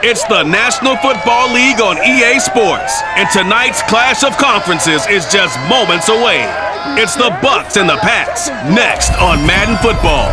It's the National Football League on EA Sports, and tonight's clash of conferences is just moments away. It's the Bucs and the Pats, next on Madden Football.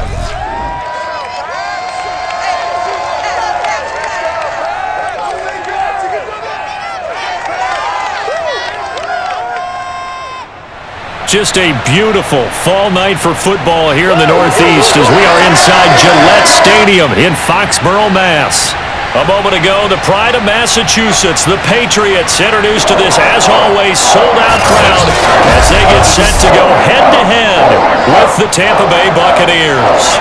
Just a beautiful fall night for football here in the Northeast as we are inside Gillette Stadium in Foxborough, Mass. A moment ago, the pride of Massachusetts, the Patriots, introduced to this, as always, sold-out crowd as they get set to go head-to-head with the Tampa Bay Buccaneers.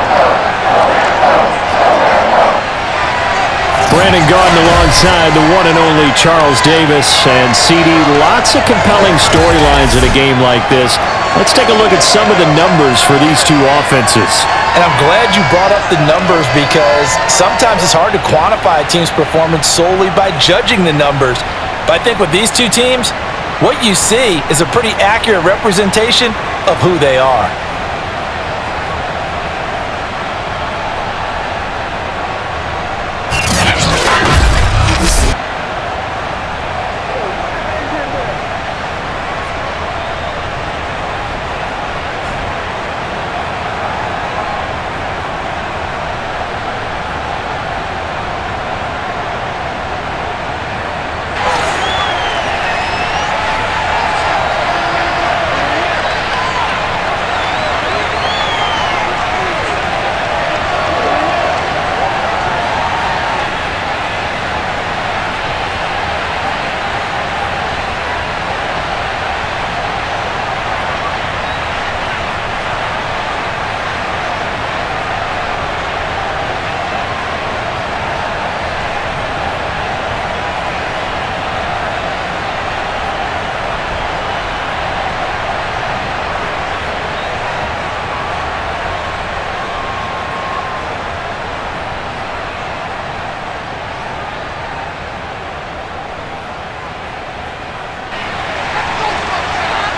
Brandon Gaudin alongside the one and only Charles Davis. And CD, lots of compelling storylines in a game like this. Let's take a look at some of the numbers for these two offenses. And I'm glad you brought up the numbers because sometimes it's hard to quantify a team's performance solely by judging the numbers. But I think with these two teams, what you see is a pretty accurate representation of who they are.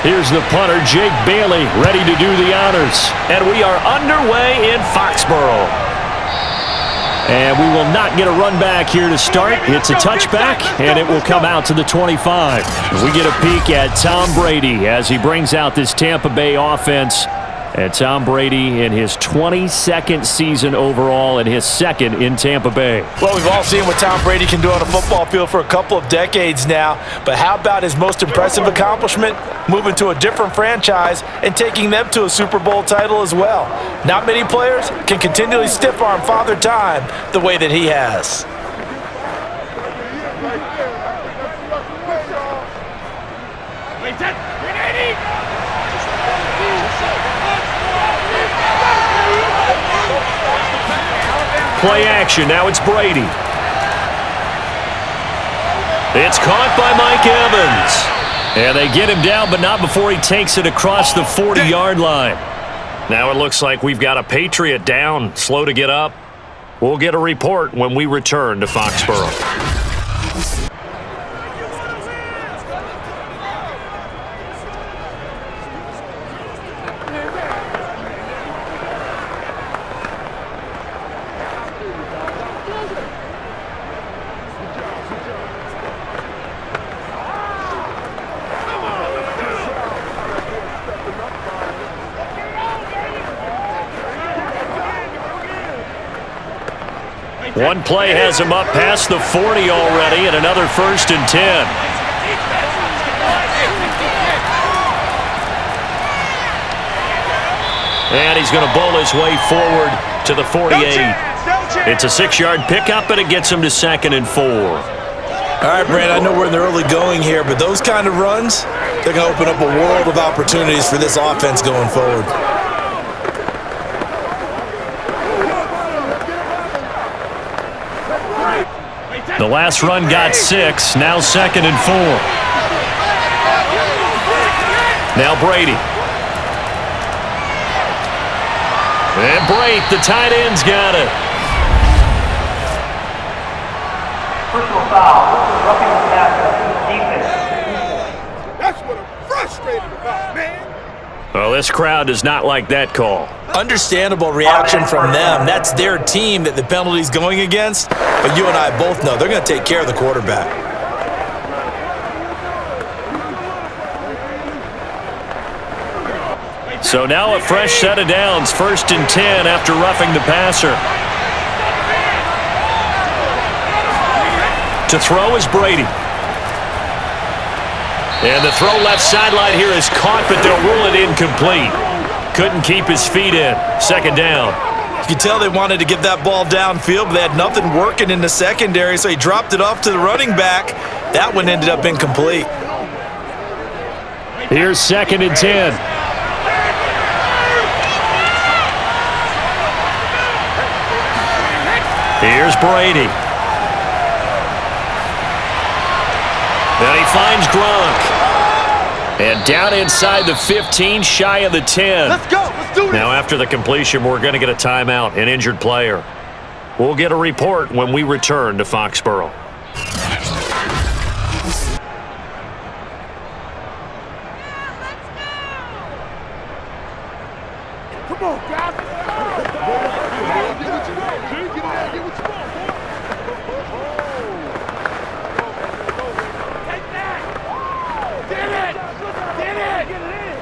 Here's the punter, Jake Bailey, ready to do the honors. And we are underway in Foxborough. And we will not get a run back here to start. It's a touchback, and it will come out to the 25. We get a peek at Tom Brady as he brings out this Tampa Bay offense. And Tom Brady in his 22nd season overall and his second in Tampa Bay. Well, we've all seen what Tom Brady can do on a football field for a couple of decades now. But how about his most impressive accomplishment? Moving to a different franchise and taking them to a Super Bowl title as well. Not many players can continually stiff-arm Father Time the way that he has. Play action. Now it's Brady. It's caught by Mike Evans. And they get him down, but not before he takes it across the 40-yard line. Now it looks like we've got a Patriot down, slow to get up. We'll get a report when we return to Foxborough. One play has him up past the 40 already, and another 1st and 10. And he's going to bowl his way forward to the 48. It's a 6-yard pickup, and it gets him to 2nd and 4. All right, Brand, I know we're in the early going here, but those kind of runs, they're going to open up a world of opportunities for this offense going forward. The last run got 6, now 2nd and 4. Now Brady. And Brate, the tight end's got it. Personal foul. This is roughing the passer. Defense. That's what I'm frustrated about, man. Well, this crowd does not like that call. Understandable reaction from them. That's their team that the penalty's going against. But you and I both know they're going to take care of the quarterback. So now a fresh set of downs, 1st and 10 after roughing the passer. To throw is Brady. And the throw left sideline here is caught, but they'll rule it incomplete. Couldn't keep his feet in. 2nd down. You can tell they wanted to get that ball downfield, but they had nothing working in the secondary, so he dropped it off to the running back. That one ended up incomplete. Here's 2nd and 10. Here's Brady. Then he finds Gronk. And down inside the 15, shy of the 10. Let's go. Let's do this. Now, after the completion, we're going to get a timeout, an injured player. We'll get a report when we return to Foxborough. Come on, guys. Get what you want, G. Get in there. Get what you want. Take that. Get it. Get it. Get it in.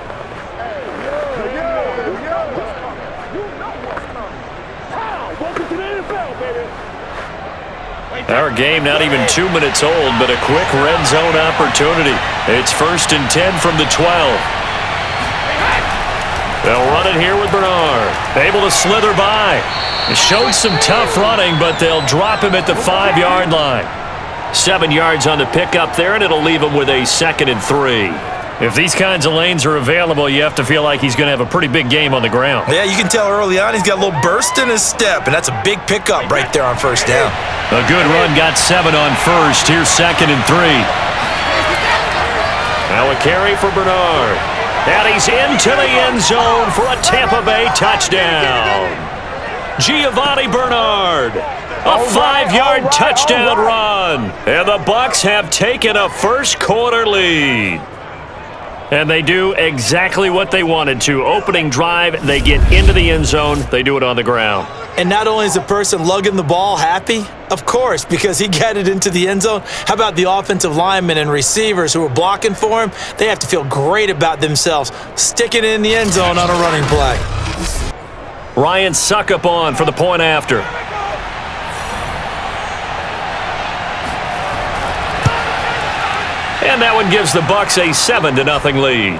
You know what's coming. Welcome to the NFL, baby. Our game not even 2 minutes old, but a quick red zone opportunity. It's 1st and 10 from the 12. They'll run it here with Bernard. Able to slither by. It showed some tough running, but they'll drop him at the 5-yard line. 7 yards on the pickup there, and it'll leave him with a 2nd and 3. If these kinds of lanes are available, you have to feel like he's going to have a pretty big game on the ground. Yeah, you can tell early on he's got a little burst in his step, and that's a big pickup right there on 1st down. A good run got 7 on 1st. Here's 2nd and 3. Now a carry for Bernard. And he's into the end zone for a Tampa Bay touchdown. Giovanni Bernard. A 5-yard touchdown run. And the Bucs have taken a first-quarter lead. And they do exactly what they wanted to. Opening drive, they get into the end zone. They do it on the ground. And not only is the person lugging the ball happy, of course, because he got it into the end zone. How about the offensive linemen and receivers who are blocking for him? They have to feel great about themselves, sticking it in the end zone on a running play. Ryan Suckup on for the point after. And that one gives the Bucs a 7-0 lead.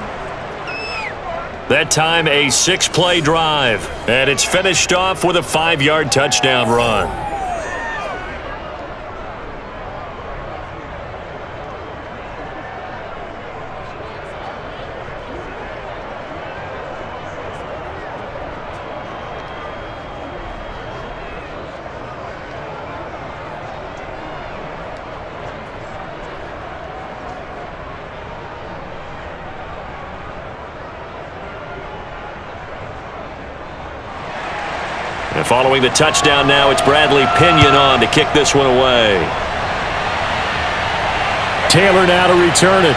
That time a 6-play drive. And it's finished off with a 5-yard touchdown run. And following the touchdown now, it's Bradley Pinion on to kick this one away. Taylor now to return it.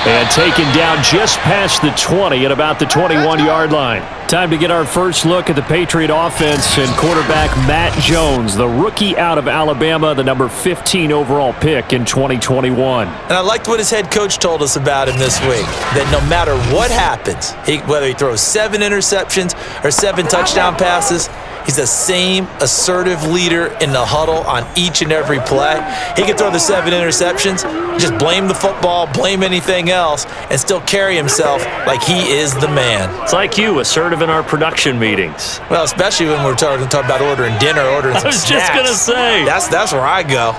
And taken down just past the 20 at about the 21-yard line. Time to get our first look at the Patriot offense and quarterback Matt Jones, the rookie out of Alabama, the number 15 overall pick in 2021. And I liked what his head coach told us about him this week, that no matter what happens, whether he throws 7 interceptions or 7 touchdown passes, he's the same assertive leader in the huddle on each and every play. He can throw the 7 interceptions, just blame the football, blame anything else, and still carry himself like he is the man. It's like you, assertive in our production meetings. Well, especially when we're talking about ordering dinner, ordering some snacks. I was just going to say. That's where I go.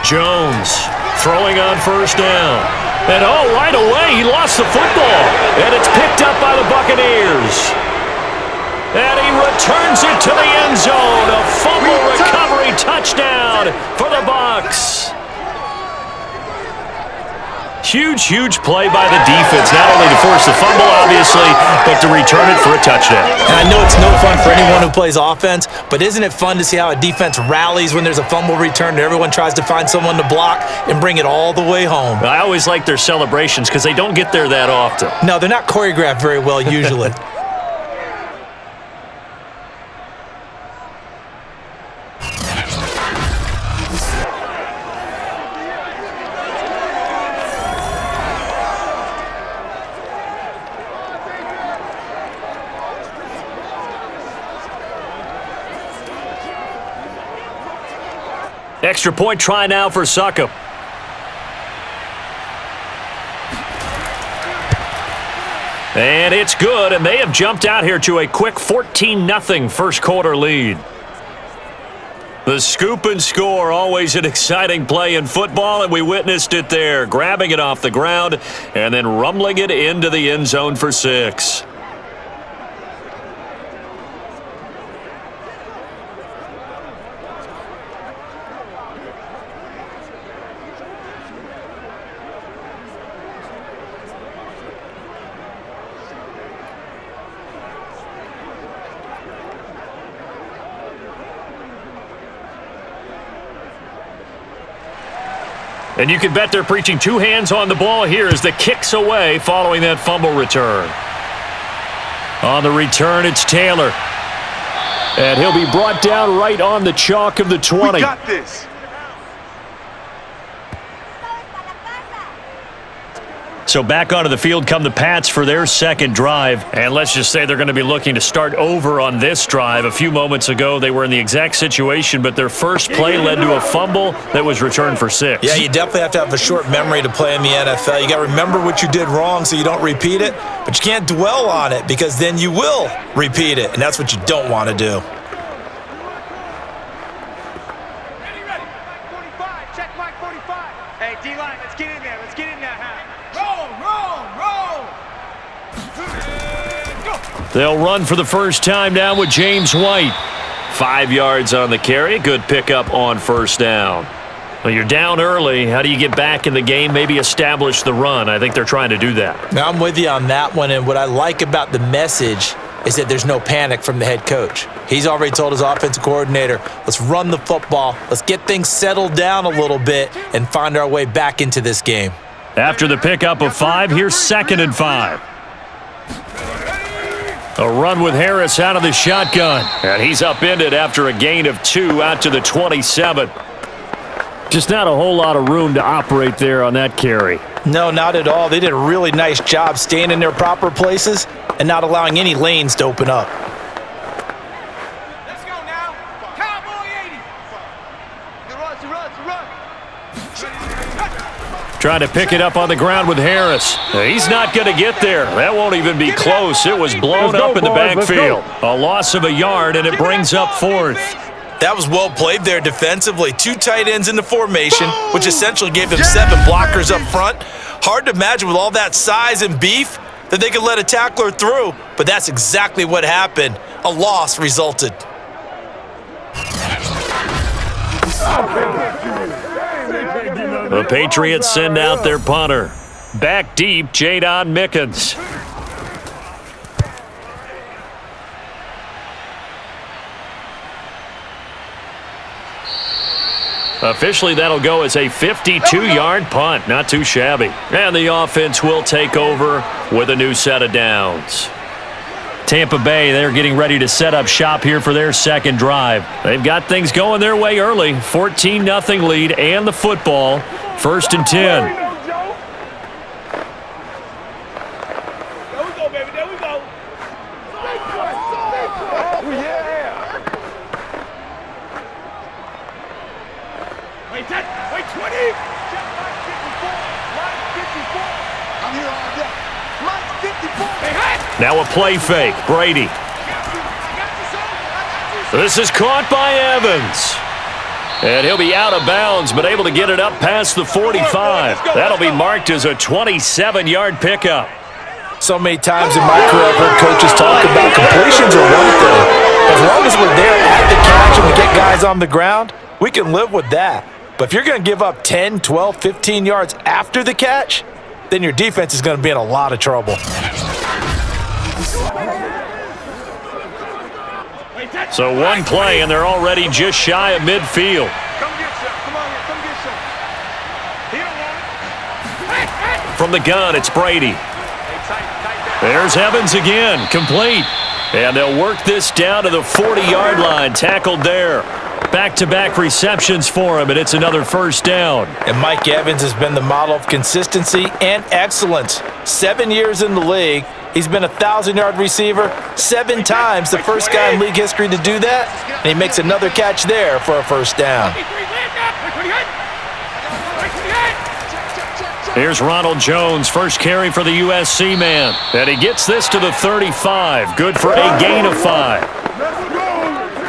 Jones throwing on 1st down. And right away he lost the football. And it's picked up by the Buccaneers. And he returns it to the end zone. A fumble recovery touchdown for the Bucs. Huge play by the defense, not only to force the fumble, obviously, but to return it for a touchdown. And I know it's no fun for anyone who plays offense, but isn't it fun to see how a defense rallies when there's a fumble return and everyone tries to find someone to block and bring it all the way home? I always like their celebrations because they don't get there that often. No, they're not choreographed very well usually. Extra point try now for Succop. And it's good, and they have jumped out here to a quick 14-0 first quarter lead. The scoop and score, always an exciting play in football, and we witnessed it there, grabbing it off the ground and then rumbling it into the end zone for 6. And you can bet they're preaching two hands on the ball here as the kick's away following that fumble return. On the return, it's Taylor. And he'll be brought down right on the chalk of the 20. We got this. So back onto the field come the Pats for their second drive. And let's just say they're going to be looking to start over on this drive. A few moments ago, they were in the exact situation, but their first play led to a fumble that was returned for 6. Yeah, you definitely have to have a short memory to play in the NFL. You got to remember what you did wrong so you don't repeat it, but you can't dwell on it because then you will repeat it, and that's what you don't want to do. Ready. 45. Check mark 45. Hey, D-line, let's get in there. Let's get in there, huh? They'll run for the first time down with James White. 5 yards on the carry. Good pickup on first down. Well, you're down early. How do you get back in the game? Maybe establish the run. I think they're trying to do that. Now, I'm with you on that one, and what I like about the message is that there's no panic from the head coach. He's already told his offensive coordinator, let's run the football, let's get things settled down a little bit and find our way back into this game. After the pickup of 5, here's 2nd and 5. A run with Harris out of the shotgun. And he's upended after a gain of 2 out to the 27. Just not a whole lot of room to operate there on that carry. No, not at all. They did a really nice job staying in their proper places and not allowing any lanes to open up. Let's go now. Cowboy 80. Run. Trying to pick it up on the ground with Harris. He's not going to get there. That won't even be close. It was blown up in the backfield. A loss of a yard, and it brings up 4th. That was well played there defensively. 2 tight ends in the formation, which essentially gave them 7 blockers up front. Hard to imagine with all that size and beef that they could let a tackler through, but that's exactly what happened. A loss resulted. The Patriots send out their punter. Back deep, Jadon Mickens. Officially, that'll go as a 52-yard punt. Not too shabby. And the offense will take over with a new set of downs. Tampa Bay, they're getting ready to set up shop here for their second drive. They've got things going their way early. 14-0 lead and the football. 1st and 10. There we go, baby. There we go. Oh, yeah. Wait, 20. I'm here all day. Line 54. Now a play fake. Brady. This is caught by Evans. And he'll be out of bounds, but able to get it up past the 45. That'll be marked as a 27-yard pickup. So many times in my career, I've heard coaches talk about completions are one thing. As long as we're there at the catch and we get guys on the ground, we can live with that. But if you're going to give up 10, 12, 15 yards after the catch, then your defense is going to be in a lot of trouble. So one play, and they're already just shy of midfield. Come get some. Come on here. Come get some. He don't want it. From the gun, it's Brady. There's Evans again, complete. And they'll work this down to the 40-yard line, tackled there. Back-to-back receptions for him, and it's another first down. And Mike Evans has been the model of consistency and excellence. 7 years in the league. He's been a 1,000-yard receiver 7 times, the first guy in league history to do that. And he makes another catch there for a first down. Here's Ronald Jones, first carry for the USC man. And he gets this to the 35. Good for a gain of 5.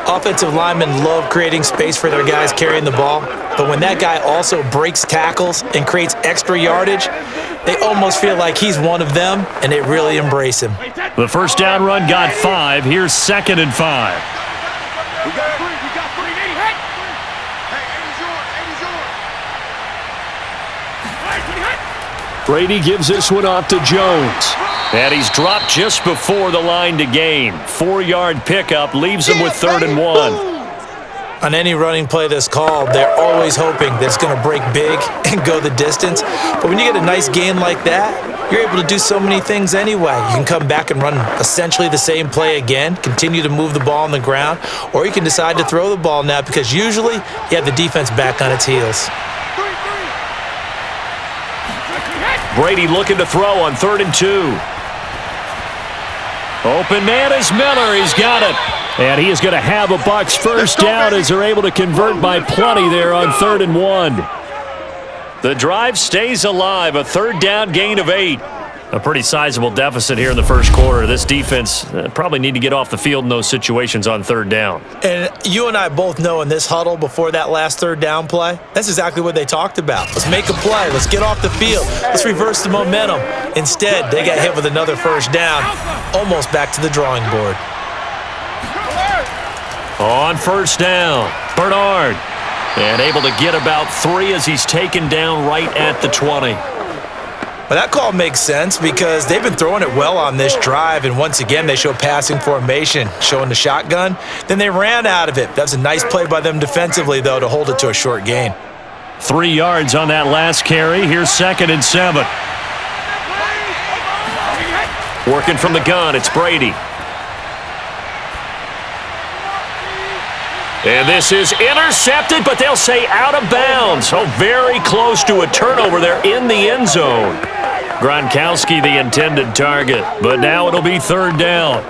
Offensive linemen love creating space for their guys carrying the ball, but when that guy also breaks tackles and creates extra yardage, they almost feel like he's one of them, and they really embrace him. The first down run got 5. Here's 2nd and 5. We got 3. We got 3. Hey, 80's yours. Brady gives this one off to Jones. And he's dropped just before the line to gain. 4-yard pickup leaves him with 3rd and 1. On any running play that's called, they're always hoping that it's going to break big and go the distance. But when you get a nice gain like that, you're able to do so many things anyway. You can come back and run essentially the same play again, continue to move the ball on the ground, or you can decide to throw the ball now because usually you have the defense back on its heels. Brady looking to throw on 3rd and 2. Open man is Miller. He's got it. And he is going to have a Bucs first down as they're able to convert by plenty there on 3rd and 1. The drive stays alive. A 3rd down gain of 8. A pretty sizable deficit here in the first quarter. This defense probably need to get off the field in those situations on 3rd down. And you and I both know in this huddle before that last 3rd down play, that's exactly what they talked about. Let's make a play. Let's get off the field. Let's reverse the momentum. Instead, they got hit with another first down, almost back to the drawing board. On first down, Bernard. And able to get about 3 as he's taken down right at the 20. Well, that call makes sense because they've been throwing it well on this drive, and once again, they show passing formation, showing the shotgun. Then they ran out of it. That was a nice play by them defensively, though, to hold it to a short gain. 3 yards on that last carry. Here's 2nd and 7. Working from the gun, it's Brady. And this is intercepted, but they'll say out of bounds. Oh, very close to a turnover there in the end zone. Gronkowski the intended target, but now it'll be 3rd down.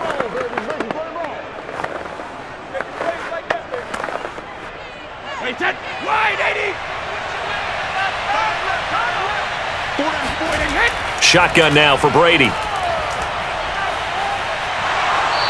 Shotgun now for Brady.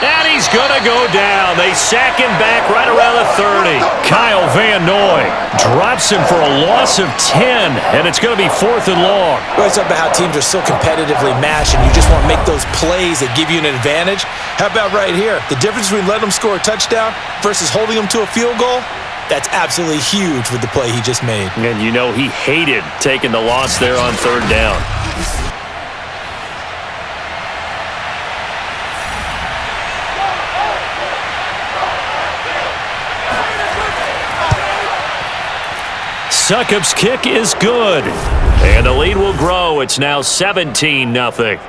And he's going to go down. They sack him back right around the 30. Kyle Van Noy drops him for a loss of 10, and it's going to be 4th and long. We always talk about how teams are so competitively matched, and you just want to make those plays that give you an advantage. How about right here? The difference between letting them score a touchdown versus holding them to a field goal, that's absolutely huge with the play he just made. And you know he hated taking the loss there on 3rd down. Succop's kick is good. And the lead will grow. It's now 17-0.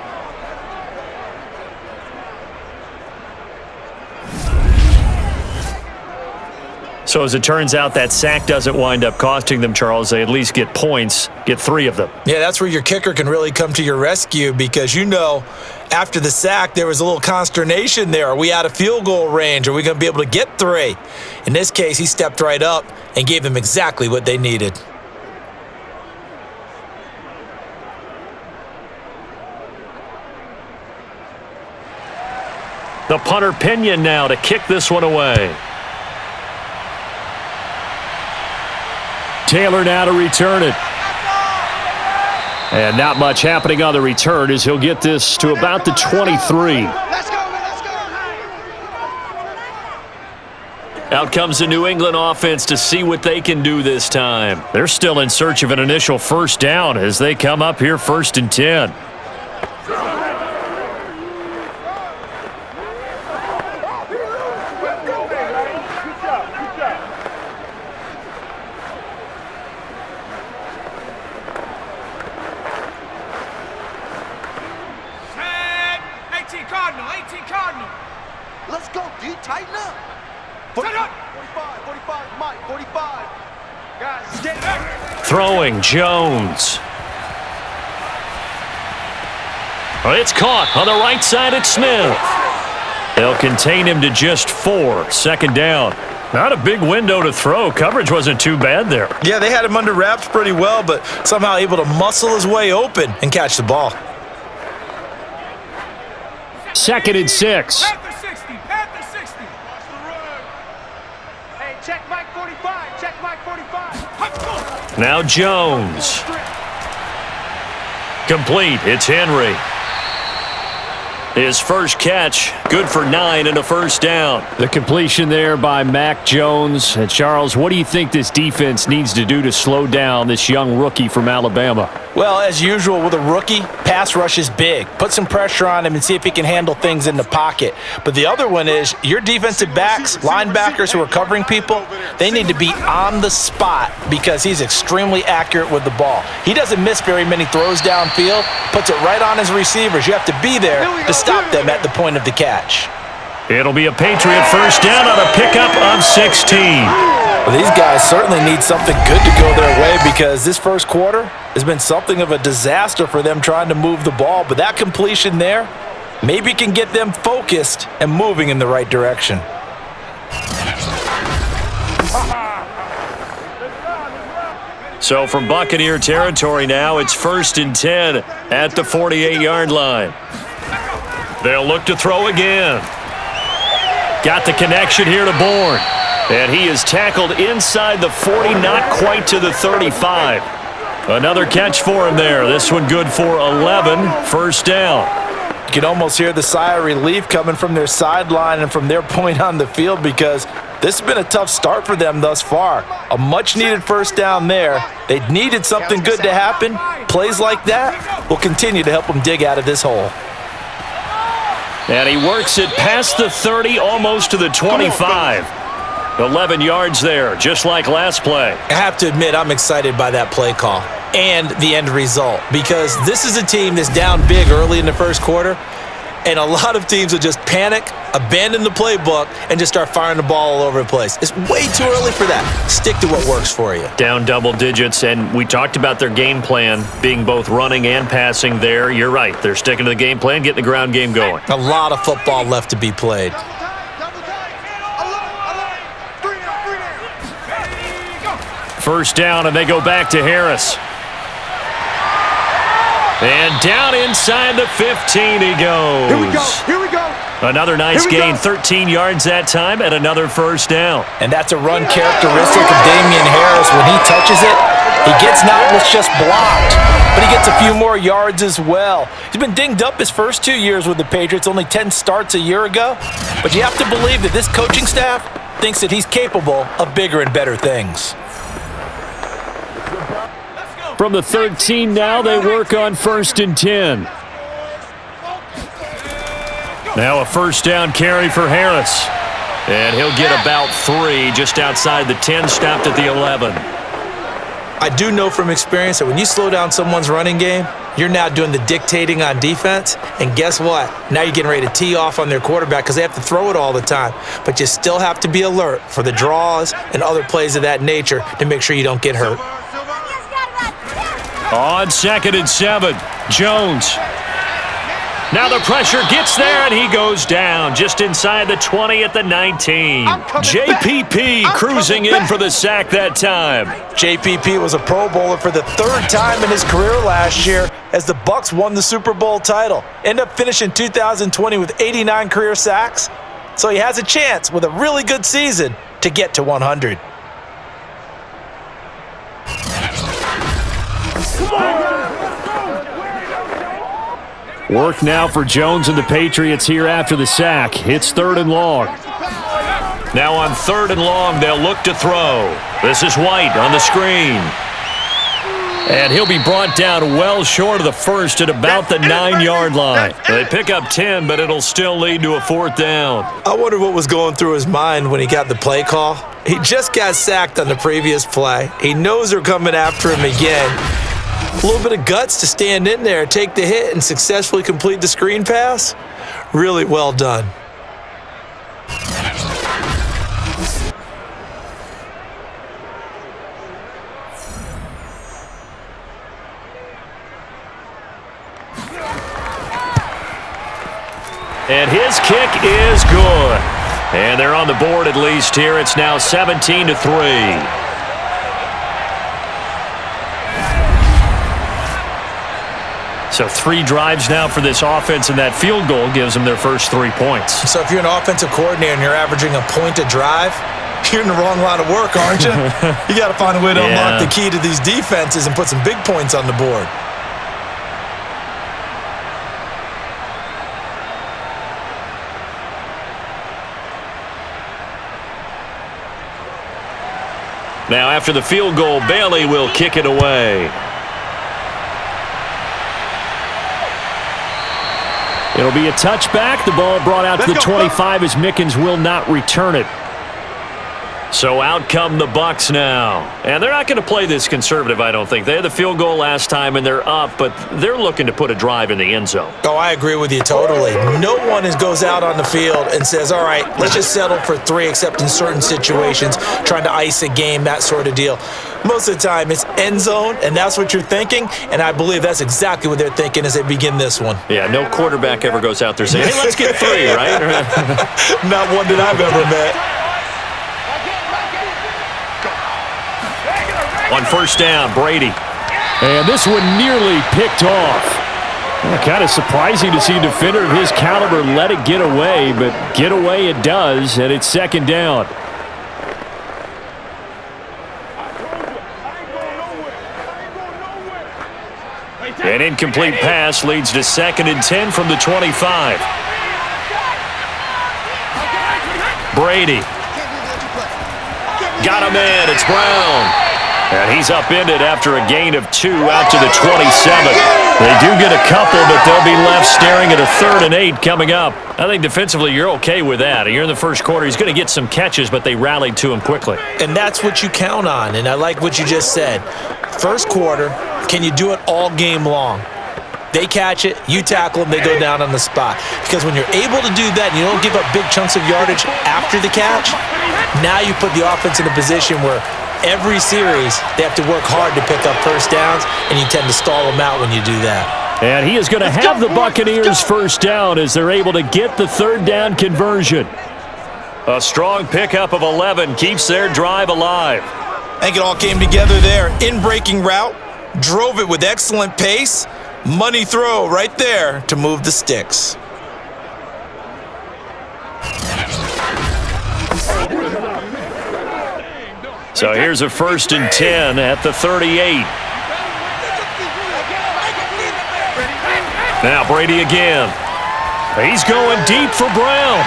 So as it turns out, that sack doesn't wind up costing them, Charles. They at least get points, get 3 of them. Yeah, that's where your kicker can really come to your rescue because, you know, after the sack, there was a little consternation there. Are we out of field goal range? Are we going to be able to get 3? In this case, he stepped right up and gave them exactly what they needed. The punter Pinion now to kick this one away. Taylor now to return it. And not much happening on the return as he'll get this to about the 23. Let's go, man. Let's go. Out comes the New England offense to see what they can do this time. They're still in search of an initial first down as they come up here 1st and 10. Let's go, D. Tighten up. 45, 45, Mike, 45. Guys, get back. Throwing Jones. Well, it's caught on the right side at Smith. They'll contain him to just 4. 2nd down. Not a big window to throw. Coverage wasn't too bad there. Yeah, they had him under wraps pretty well, but somehow able to muscle his way open and catch the ball. 2nd and 6. Panther 60, Panther 60. Hey, check Mike 45, check Mike 45. Now Jones. Complete. It's Henry. His first catch, good for 9 and a first down. The completion there by Mac Jones. And Charles, what do you think this defense needs to do to slow down this young rookie from Alabama? Well, as usual with a rookie, pass rush is big. Put some pressure on him and see if he can handle things in the pocket. But the other one is your defensive backs, linebackers who are covering people, they need to be on the spot because he's extremely accurate with the ball. He doesn't miss very many throws downfield, puts it right on his receivers. You have to be there to stop them at the point of the catch. It'll be a Patriot first down on a pickup of 16. Well, these guys certainly need something good to go their way because this first quarter has been something of a disaster for them trying to move the ball. But that completion there maybe can get them focused and moving in the right direction. So from Buccaneer territory now, it's 1st and 10 at the 48-yard line. They'll look to throw again. Got the connection here to Bourne. And he is tackled inside the 40, not quite to the 35. Another catch for him there. This one good for 11, first down. You can almost hear the sigh of relief coming from their sideline and from their point on the field because this has been a tough start for them thus far. A much-needed first down there. They needed something good to happen. Plays like that will continue to help them dig out of this hole. And he works it past the 30, almost to the 25. 11 yards there, just like last play. I have to admit, I'm excited by that play call and the end result because this is a team that's down big early in the first quarter, and a lot of teams will just panic, abandon the playbook, and just start firing the ball all over the place. It's way too early for that. Stick to what works for you. Down double digits, and we talked about their game plan being both running and passing there. You're right. They're sticking to the game plan, getting the ground game going. A lot of football left to be played. First down, and they go back to Harris. And down inside the 15 he goes. Here we go. Here we go. Another nice gain, 13 yards that time, and another first down. And that's a run characteristic of Damian Harris. When he touches it, he gets not just blocked, but he gets a few more yards as well. He's been dinged up his first 2 years with the Patriots, only 10 starts a year ago. But you have to believe that this coaching staff thinks that he's capable of bigger and better things. From the 13 now, they work on 1st and 10. Now a first down carry for Harris. And he'll get about 3 just outside the 10, stopped at the 11. I do know from experience that when you slow down someone's running game, you're now doing the dictating on defense. And guess what? Now you're getting ready to tee off on their quarterback because they have to throw it all the time. But you still have to be alert for the draws and other plays of that nature to make sure you don't get hurt. On 2nd and 7, Jones. Now the pressure gets there, and he goes down just inside the 20 at the 19. JPP cruising in for the sack that time. JPP was a Pro Bowler for the 3rd time in his career last year as the Bucs won the Super Bowl title. Ended up finishing 2020 with 89 career sacks. So he has a chance with a really good season to get to 100. Work now for Jones and the Patriots here after the sack. It's 3rd and long. Now on 3rd and long, they'll look to throw. This is White on the screen. And he'll be brought down well short of the first at about the 9-yard line. They pick up 10, but it'll still lead to a 4th down. I wonder what was going through his mind when he got the play call. He just got sacked on the previous play. He knows they're coming after him again. A little bit of guts to stand in there, take the hit, and successfully complete the screen pass. Really well done. And his kick is good. And they're on the board at least here. It's now 17-3. So 3 drives now for this offense, and that field goal gives them their first 3 points. So if you're an offensive coordinator and you're averaging a point a drive, you're in the wrong line of work, aren't you? You got to find a way to unlock the key to these defenses and put some big points on the board. Now after the field goal, Bailey will kick it away. It'll be a touchback. The ball brought out to the 25 as Mickens will not return it. So out come the Bucs now. And they're not going to play this conservative, I don't think. They had the field goal last time, and they're up, but they're looking to put a drive in the end zone. Oh, I agree with you totally. No one goes out on the field and says, all right, let's just settle for 3, except in certain situations, trying to ice a game, that sort of deal. Most of the time, it's end zone, and that's what you're thinking, and I believe that's exactly what they're thinking as they begin this one. Yeah, no quarterback ever goes out there saying, hey, let's get 3, right? Not one that I've ever met. On 1st down, Brady. And this one nearly picked off. Kind of surprising to see a defender of his caliber let it get away, but get away it does, and it's 2nd down. An incomplete pass leads to 2nd and 10 from the 25. Brady. Got him in. It's Brown. And he's upended after a gain of 2 out to the 27. They do get a couple, but they'll be left staring at a 3rd and 8 coming up. I think defensively you're okay with that. You're in the first quarter. He's going to get some catches, but they rallied to him quickly. And that's what you count on, and I like what you just said. First quarter, can you do it all game long? They catch it, you tackle them, they go down on the spot. Because when you're able to do that and you don't give up big chunks of yardage after the catch, now you put the offense in a position where every series, they have to work hard to pick up 1st downs, and you tend to stall them out when you do that. And he is going to have the Buccaneers 1st down as they're able to get the 3rd down conversion. A strong pickup of 11 keeps their drive alive. I think it all came together there. In-breaking route, drove it with excellent pace. Money throw right there to move the sticks. So here's a 1st and 10 at the 38. Now Brady again. He's going deep for Brown.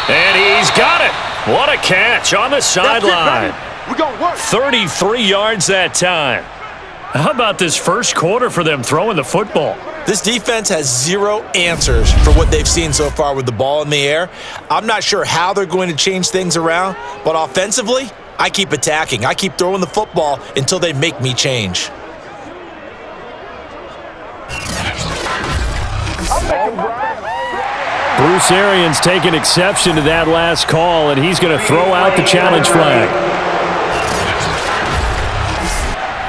And he's got it. What a catch on the sideline. 33 yards that time. How about this first quarter for them throwing the football? This defense has 0 answers for what they've seen so far with the ball in the air. I'm not sure how they're going to change things around, but offensively, I keep attacking. I keep throwing the football until they make me change. Bruce Arians taking exception to that last call, and he's going to throw out the challenge flag.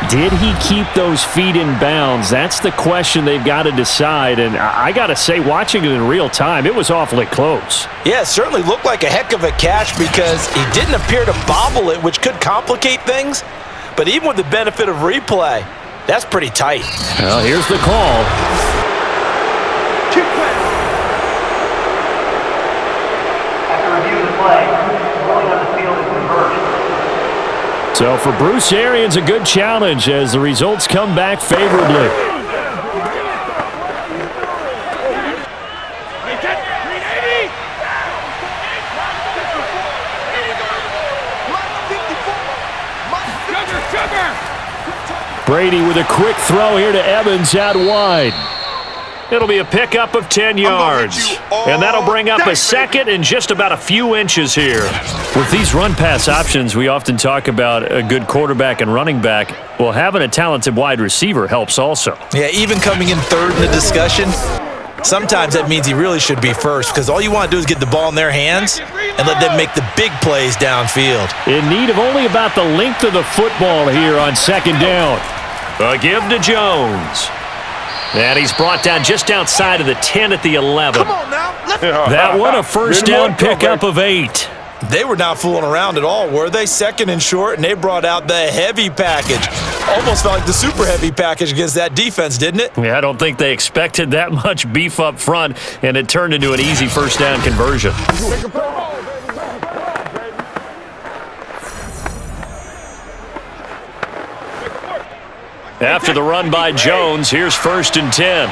Did he keep those feet in bounds? That's the question they've got to decide, and I got to say, watching it in real time, it was awfully close. Yeah, it certainly looked like a heck of a catch because he didn't appear to bobble it, which could complicate things. But even with the benefit of replay, that's pretty tight. Well, here's the call. After review of the play, ruling on the field is reversed. So for Bruce Arians, a good challenge as the results come back favorably. Brady with a quick throw here to Evans out wide. It'll be a pickup of 10 yards. And that'll bring up a second and just about a few inches here. With these run-pass options, we often talk about a good quarterback and running back. Well, having a talented wide receiver helps also. Yeah, even coming in third in the discussion, sometimes that means he really should be first because all you want to do is get the ball in their hands and let them make the big plays downfield. In need of only about the length of the football here on second down. A give to Jones. And he's brought down just outside of the 10 at the 11. Come on now. That one a first down pickup of 8. They were not fooling around at all, were they? Second and short, and they brought out the heavy package. Almost felt like the super heavy package against that defense, didn't it? Yeah, I don't think they expected that much beef up front, and it turned into an easy first down conversion. After the run by Jones, here's 1st and 10.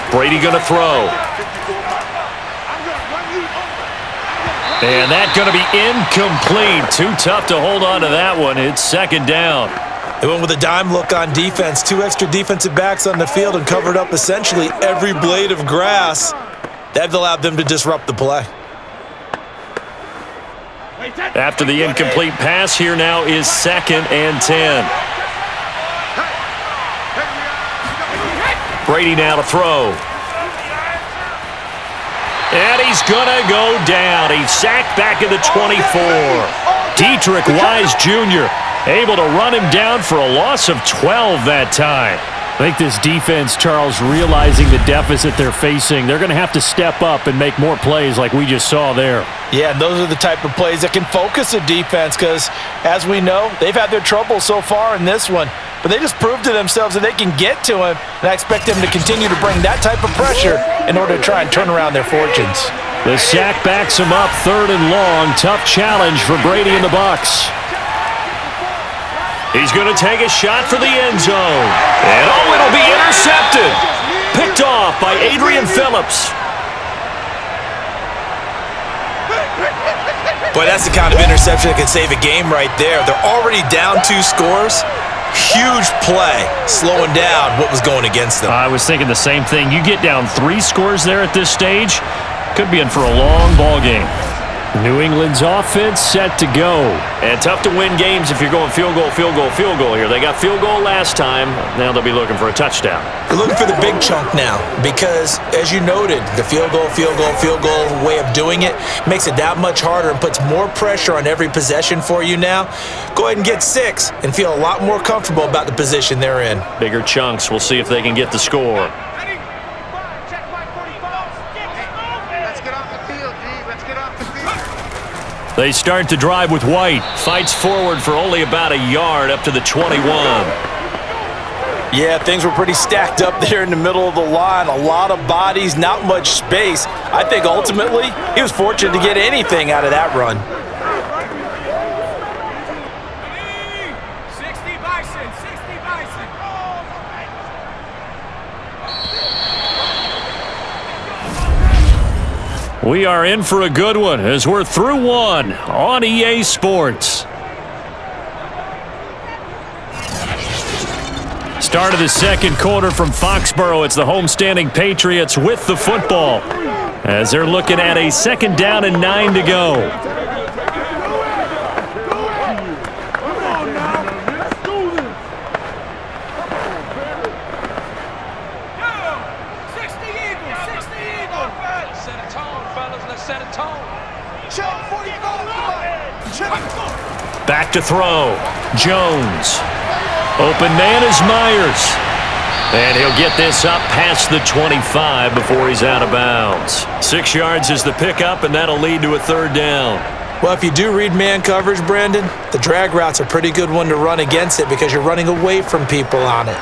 Brady going to throw. And that's going to be incomplete. Too tough to hold on to that one. It's second down. They went with a dime look on defense. 2 extra defensive backs on the field and covered up essentially every blade of grass. That allowed them to disrupt the play. After the incomplete pass, here now is 2nd and 10. Brady now to throw. And he's going to go down. He's sacked back at the 24. Dietrich Wise Jr. able to run him down for a loss of 12 that time. I think this defense, Charles, realizing the deficit they're facing, they're going to have to step up and make more plays like we just saw there. Yeah, those are the type of plays that can focus a defense because, as we know, they've had their trouble so far in this one. But they just proved to themselves that they can get to him, and I expect them to continue to bring that type of pressure in order to try and turn around their fortunes. The sack backs him up 3rd and long. Tough challenge for Brady and the Bucs. He's going to take a shot for the end zone. And it'll be intercepted. Picked off by Adrian Phillips. Boy, that's the kind of interception that can save a game right there. They're already down 2 scores. Huge play, slowing down what was going against them. I was thinking the same thing. You get down 3 scores there at this stage, could be in for a long ball game. New England's offense set to go. And tough to win games if you're going field goal, field goal, field goal here. They got field goal last time. Now they'll be looking for a touchdown. They're looking for the big chunk now because, as you noted, the field goal way of doing it makes it that much harder and puts more pressure on every possession for you now. Go ahead and get 6 and feel a lot more comfortable about the position they're in. Bigger chunks. We'll see if they can get the score. They start to drive with White. Fights forward for only about a yard up to the 21. Yeah, things were pretty stacked up there in the middle of the line. A lot of bodies, not much space. I think ultimately he was fortunate to get anything out of that run. 60 Bison, 60 Bison. We are in for a good one as we're through one on EA Sports. Start of the second quarter from Foxborough. It's the homestanding Patriots with the football as they're looking at a 2nd down and 9 to go. Back to throw. Jones. Open man is Myers. And he'll get this up past the 25 before he's out of bounds. 6 yards is the pickup, and that'll lead to a 3rd down. Well, if you do read man coverage, Brandon, the drag route's a pretty good one to run against it because you're running away from people on it.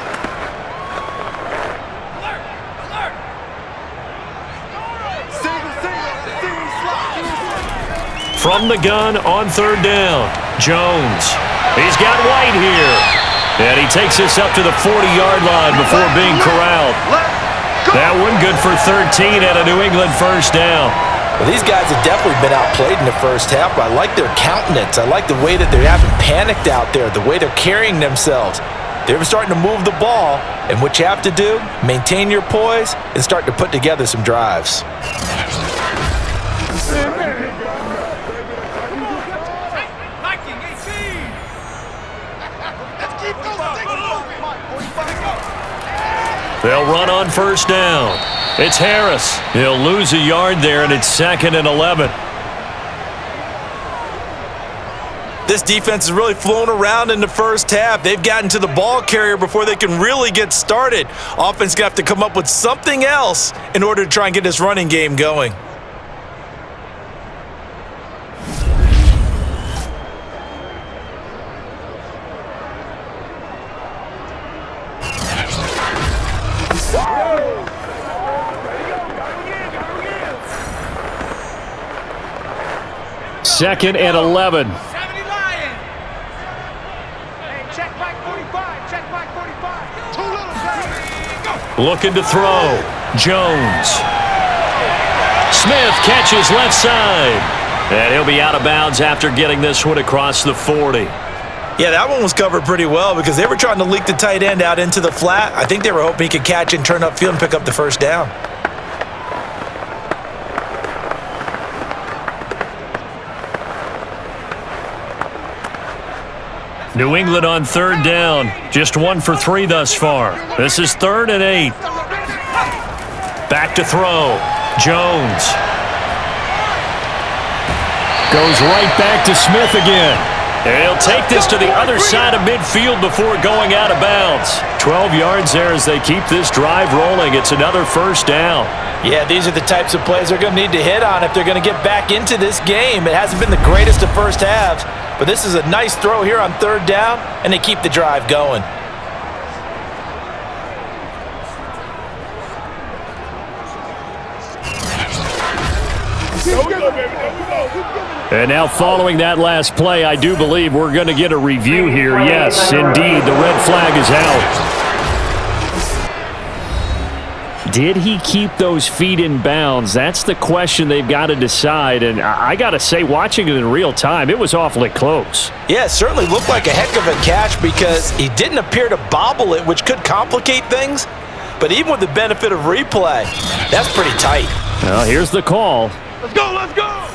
From the gun on 3rd down, Jones. He's got White here. And he takes this up to the 40-yard line before being corralled. That one good for 13 and a New England 1st down. Well, these guys have definitely been outplayed in the first half, but I like their countenance. I like the way that they haven't panicked out there, the way they're carrying themselves. They're starting to move the ball, and what you have to do, maintain your poise and start to put together some drives. They'll run on first down. It's Harris. He'll lose a yard there, and it's 2nd and 11. This defense is really flown around in the first half. They've gotten to the ball carrier before they can really get started. Offense going to have to come up with something else in order to try and get this running game going. Second and 11. Looking to throw. Jones. Smith catches left side. And he'll be out of bounds after getting this one across the 40. Yeah, that one was covered pretty well because they were trying to leak the tight end out into the flat. I think they were hoping he could catch and turn upfield and pick up the first down. New England on third down. Just 1 for 3 thus far. This is 3rd and 8. Back to throw. Jones. Goes right back to Smith again. And he'll take this to the other side of midfield before going out of bounds. 12 yards there as they keep this drive rolling. It's another first down. Yeah, these are the types of plays they're going to need to hit on if they're going to get back into this game. It hasn't been the greatest of first halves, but this is a nice throw here on third down, and they keep the drive going. And now following that last play, I do believe we're going to get a review here. Yes, indeed, the red flag is out. Did he keep those feet in bounds? That's the question they've got to decide. And I got to say, watching it in real time, it was awfully close. Yeah, it certainly looked like a heck of a catch because he didn't appear to bobble it, which could complicate things. But even with the benefit of replay, that's pretty tight. Well, here's the call. Let's go, let's go!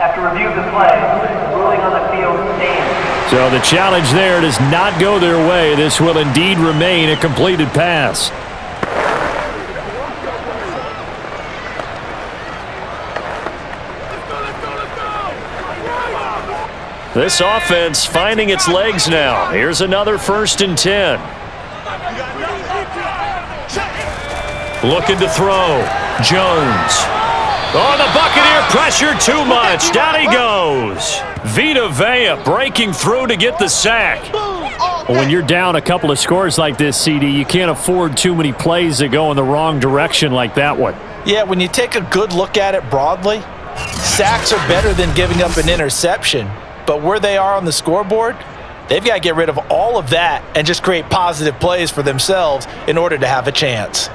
After review of the play, the ruling on the field stands. So the challenge there does not go their way. This will indeed remain a completed pass. This offense finding its legs now. Here's another 1st and 10. Looking to throw. Jones. Oh, the Buccaneer pressure too much. Down he goes. Vita Vea breaking through to get the sack. When you're down a couple of scores like this, CD, you can't afford too many plays that go in the wrong direction like that one. Yeah, when you take a good look at it broadly, sacks are better than giving up an interception. But where they are on the scoreboard, they've got to get rid of all of that and just create positive plays for themselves in order to have a chance.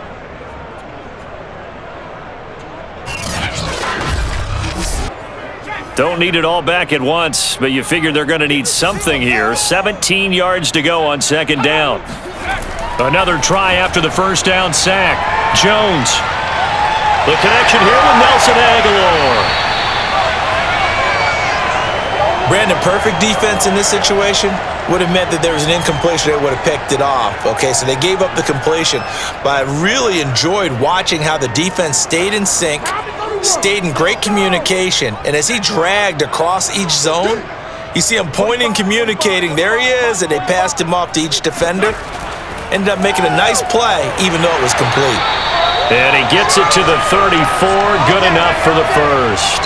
Don't need it all back at once, but you figure they're going to need something here. 17 yards to go on 2nd down. Another try after the first down sack. Jones. The connection here with Nelson Aguilar. Brandon, perfect defense in this situation would have meant that there was an incompletion. They would have picked it off. Okay, so they gave up the completion. But I really enjoyed watching how the defense stayed in sync, stayed in great communication, and as he dragged across each zone, you see him pointing, communicating. There he is, and they passed him off to each defender. Ended up making a nice play, even though it was complete. And he gets it to the 34, good enough for the first.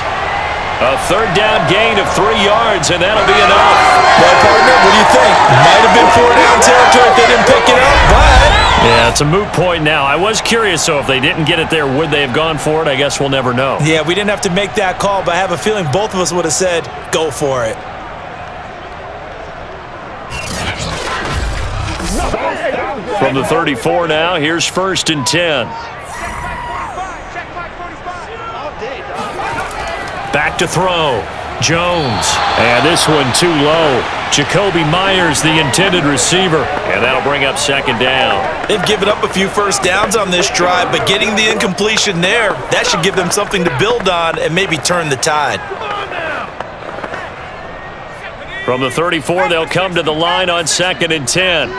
A 3rd down gain of 3 yards, and that'll be enough. Well, partner, what do you think? Might have been 4-down territory if they didn't pick it up, but... Yeah, it's a moot point now. I was curious, so if they didn't get it there, would they have gone for it? I guess we'll never know. Yeah, we didn't have to make that call, but I have a feeling both of us would have said, go for it. From the 34 now, here's 1st and 10. Back to throw. Jones. And this one too low. Jacoby Myers, the intended receiver. And that'll bring up second down. They've given up a few first downs on this drive, but getting the incompletion there, that should give them something to build on and maybe turn the tide. From the 34, they'll come to the line on 2nd and 10.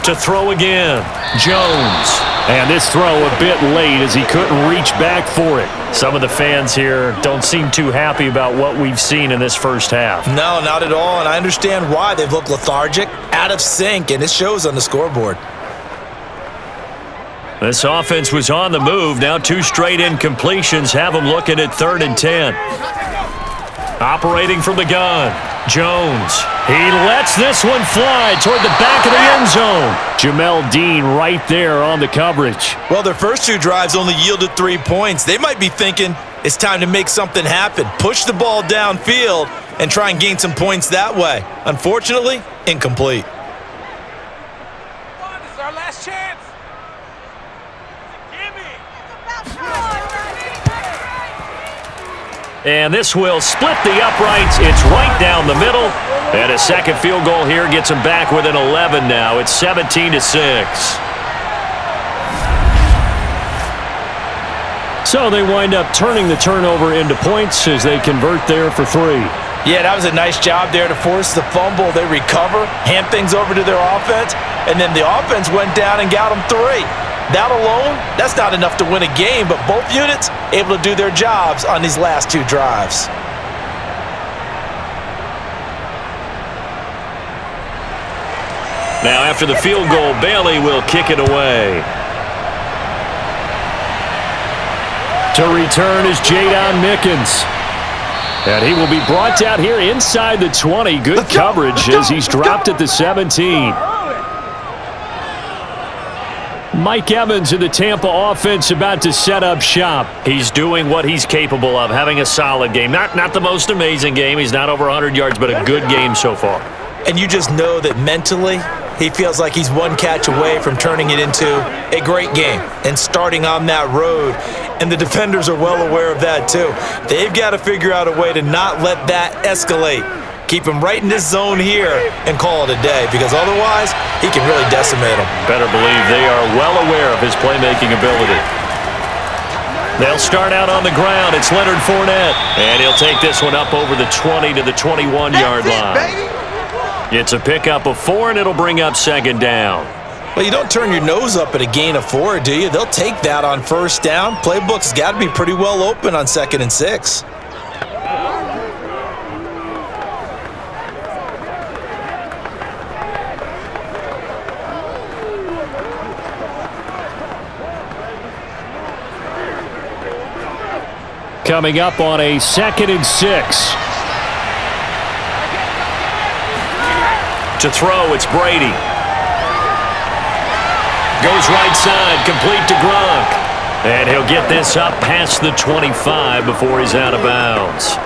To throw again. Jones. And this throw a bit late as he couldn't reach back for it. Some of the fans here don't seem too happy about what we've seen in this first half. No, not at all, and I understand why. They've looked lethargic, out of sync, and it shows on the scoreboard. This offense was on the move. Now 2 straight incompletions have them looking at 3rd and 10. Operating from the gun. Jones. He lets this one fly toward the back of the end zone. Jamel Dean right there on the coverage. Well, their first 2 drives only yielded 3 points. They might be thinking it's time to make something happen. Push the ball downfield and try and gain some points that way. Unfortunately, incomplete. This is our last chance. And this will split the uprights. It's right down the middle. And a second field goal here gets them back within 11 now. It's 17-6. So they wind up turning the turnover into points as they convert there for 3. Yeah, that was a nice job there to force the fumble. They recover, hand things over to their offense, and then the offense went down and got them 3. That alone, that's not enough to win a game, but both units able to do their jobs on these last 2 drives. Now after the field goal, Bailey will kick it away. To return is Jadon Mickens. And he will be brought down here inside the 20. Good coverage as he's dropped at the 17. Mike Evans in the Tampa offense about to set up shop. He's doing what he's capable of, having a solid game. Not the most amazing game. He's not over 100 yards, but a good game so far. And you just know that mentally he feels like he's 1 catch away from turning it into a great game and starting on that road. And the defenders are well aware of that too. They've got to figure out a way to not let that escalate. Keep him right in this zone here and call it a day, because otherwise he can really decimate them. Better believe they are well aware of his playmaking ability. They'll start out on the ground. It's Leonard Fournette. And he'll take this one up over the 20 to the 21-yard line. It's a pickup of 4, and it'll bring up second down. Well, you don't turn your nose up at a gain of 4, do you? They'll take that on first down. Playbook's got to be pretty well open on 2nd and 6. Coming up on a 2nd and 6. To throw, it's Brady. Goes right side, complete to Gronk. And he'll get this up past the 25 before he's out of bounds.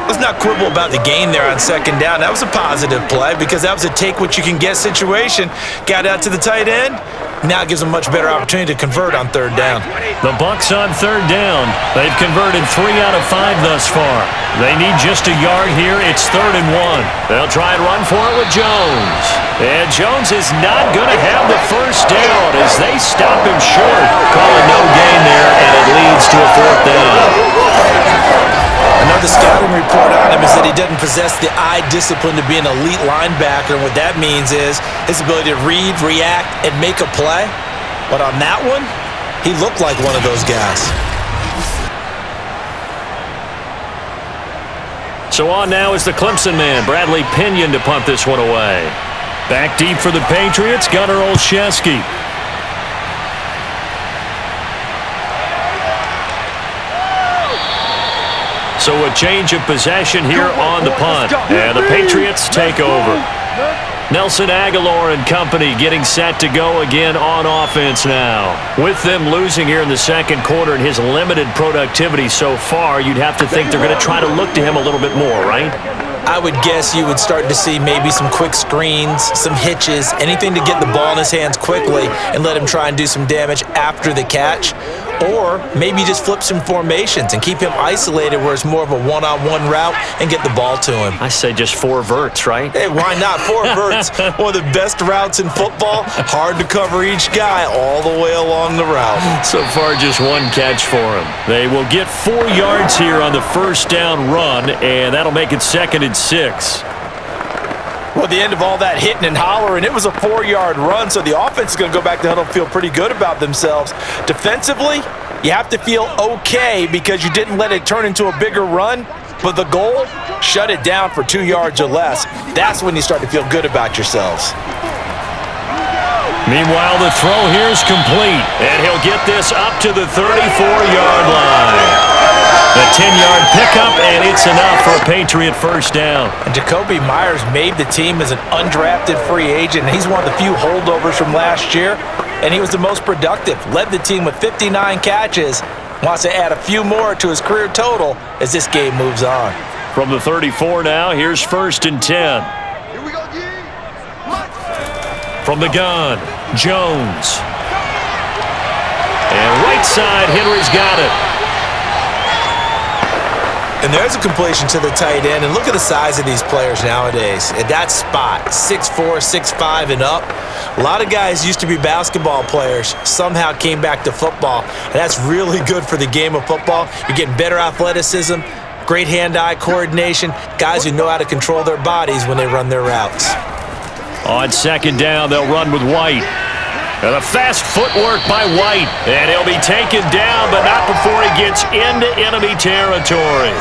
Let's not quibble about the gain there on 2nd down. That was a positive play because that was a take-what-you-can-get situation. Got out to the tight end. Now it gives them a much better opportunity to convert on 3rd down. The Bucs on 3rd down. They've converted 3 out of 5 thus far. They need just a yard here. It's 3rd and 1. They'll try and run for it with Jones. And Jones is not going to have the first down as they stop him short. Call it no gain there, and it leads to a 4th down. Another scouting report on him is that he doesn't possess the eye discipline to be an elite linebacker, and what that means is his ability to read, react, and make a play. But on that one, he looked like one of those guys. So on now is the Clemson man, Bradley Pinion, to punt this one away. Back deep for the Patriots, Gunnar Olszewski. So a change of possession here on the punt. And the Patriots take over. Nelson Aguilar and company getting set to go again on offense now. With them losing here in the 2nd quarter and his limited productivity so far, you'd have to think they're going to try to look to him a little bit more, right? I would guess you would start to see maybe some quick screens, some hitches, anything to get the ball in his hands quickly and let him try and do some damage after the catch. Or maybe just flip some formations and keep him isolated where it's more of a one-on-one route and get the ball to him. I say just 4 verts, right? Hey, why not? 4 verts, one of the best routes in football. Hard to cover each guy all the way along the route. So far, just 1 catch for him. They will get 4 yards here on the first down run, and that'll make it 2nd and 6. Well, at the end of all that hitting and hollering, it was a 4-yard run, so the offense is going to go back to huddle and feel pretty good about themselves. Defensively, you have to feel okay because you didn't let it turn into a bigger run, but the goal, shut it down for 2 yards or less. That's when you start to feel good about yourselves. Meanwhile, the throw here is complete, and he'll get this up to the 34-yard line. The 10-yard pickup, and it's enough for a Patriot first down. And Jacoby Myers made the team as an undrafted free agent, and he's one of the few holdovers from last year, and he was the most productive. Led the team with 59 catches. Wants to add a few more to his career total as this game moves on. From the 34 now, here's 1st and 10. Here we go, G. From the gun, Jones. And right side, Henry's got it. And there's a completion to the tight end. And look at the size of these players nowadays. At that spot, 6'4", 6'5", and up. A lot of guys used to be basketball players, somehow came back to football. And that's really good for the game of football. You're getting better athleticism, great hand-eye coordination, guys who know how to control their bodies when they run their routes. On 2nd down, they'll run with White. And a fast footwork by White. And he'll be taken down, but not before he gets into enemy territory.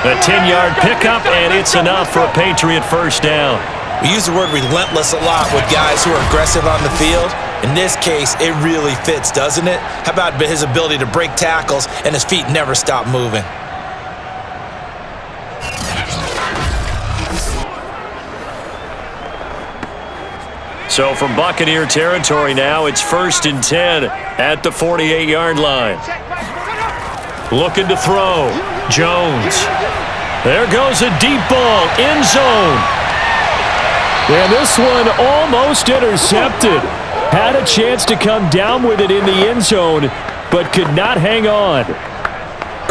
The 10-yard pickup, and it's enough for a Patriot first down. We use the word relentless a lot with guys who are aggressive on the field. In this case, it really fits, doesn't it? How about his ability to break tackles and his feet never stop moving? So from Buccaneer territory now, it's 1st and 10 at the 48-yard line. Looking to throw. Jones. There goes a deep ball. End zone. And this one almost intercepted. Had a chance to come down with it in the end zone, but could not hang on.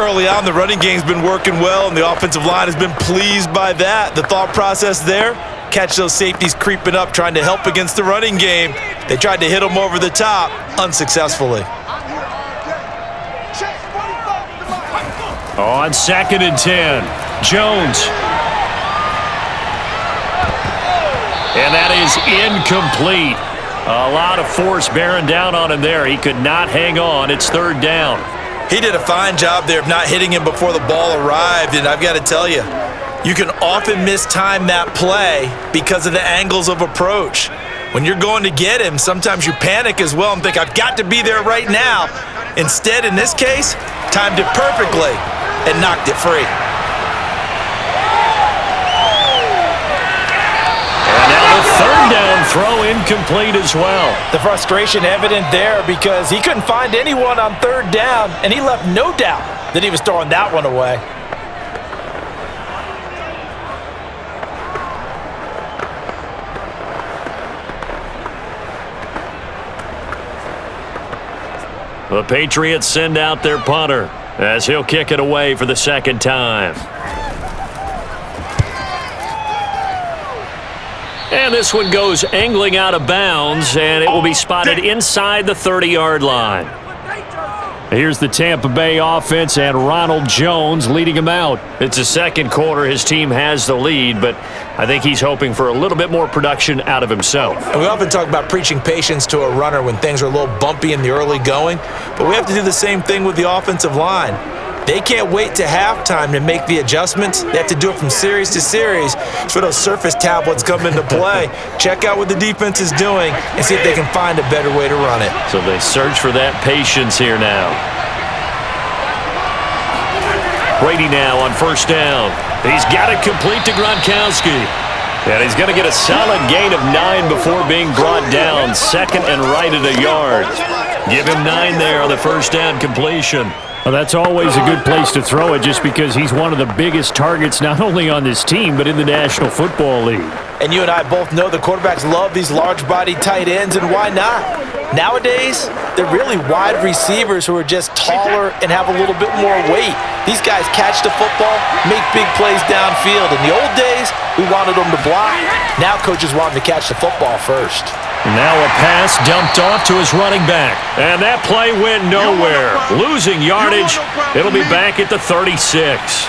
Early on, the running game's been working well, and the offensive line has been pleased by that. The thought process there, catch those safeties creeping up, trying to help against the running game. They tried to hit them over the top, unsuccessfully. On 2nd and 10, Jones. And that is incomplete. A lot of force bearing down on him there. He could not hang on. It's 3rd down. He did a fine job there of not hitting him before the ball arrived, and I've got to tell you, you can often mistime that play because of the angles of approach. When you're going to get him, sometimes you panic as well and think, I've got to be there right now. Instead, in this case, timed it perfectly and knocked it free. And now the 3rd down throw incomplete as well. The frustration evident there because he couldn't find anyone on 3rd down, and he left no doubt that he was throwing that one away. The Patriots send out their punter as he'll kick it away for the 2nd time. And this one goes angling out of bounds, and it will be spotted inside the 30-yard line. Here's the Tampa Bay offense and Ronald Jones leading him out. It's the 2nd quarter. His team has the lead, but I think he's hoping for a little bit more production out of himself. And we often talk about preaching patience to a runner when things are a little bumpy in the early going, but we have to do the same thing with the offensive line. They can't wait to halftime to make the adjustments. They have to do it from series to series. So those surface tablets come into play. Check out what the defense is doing and see if they can find a better way to run it. So they search for that patience here now. Brady now on 1st down. He's got it complete to Gronkowski. And he's going to get a solid gain of 9 before being brought down. 2nd and right at a yard. Give him 9 there on the 1st down completion. Well, that's always a good place to throw it just because he's one of the biggest targets not only on this team but in the National Football League. And you and I both know the quarterbacks love these large-bodied tight ends, and why not? Nowadays, they're really wide receivers who are just taller and have a little bit more weight. These guys catch the football, make big plays downfield. In the old days, we wanted them to block. Now coaches want them to catch the football first. Now a pass dumped off to his running back. And that play went nowhere. Losing yardage. It'll be back at the 36.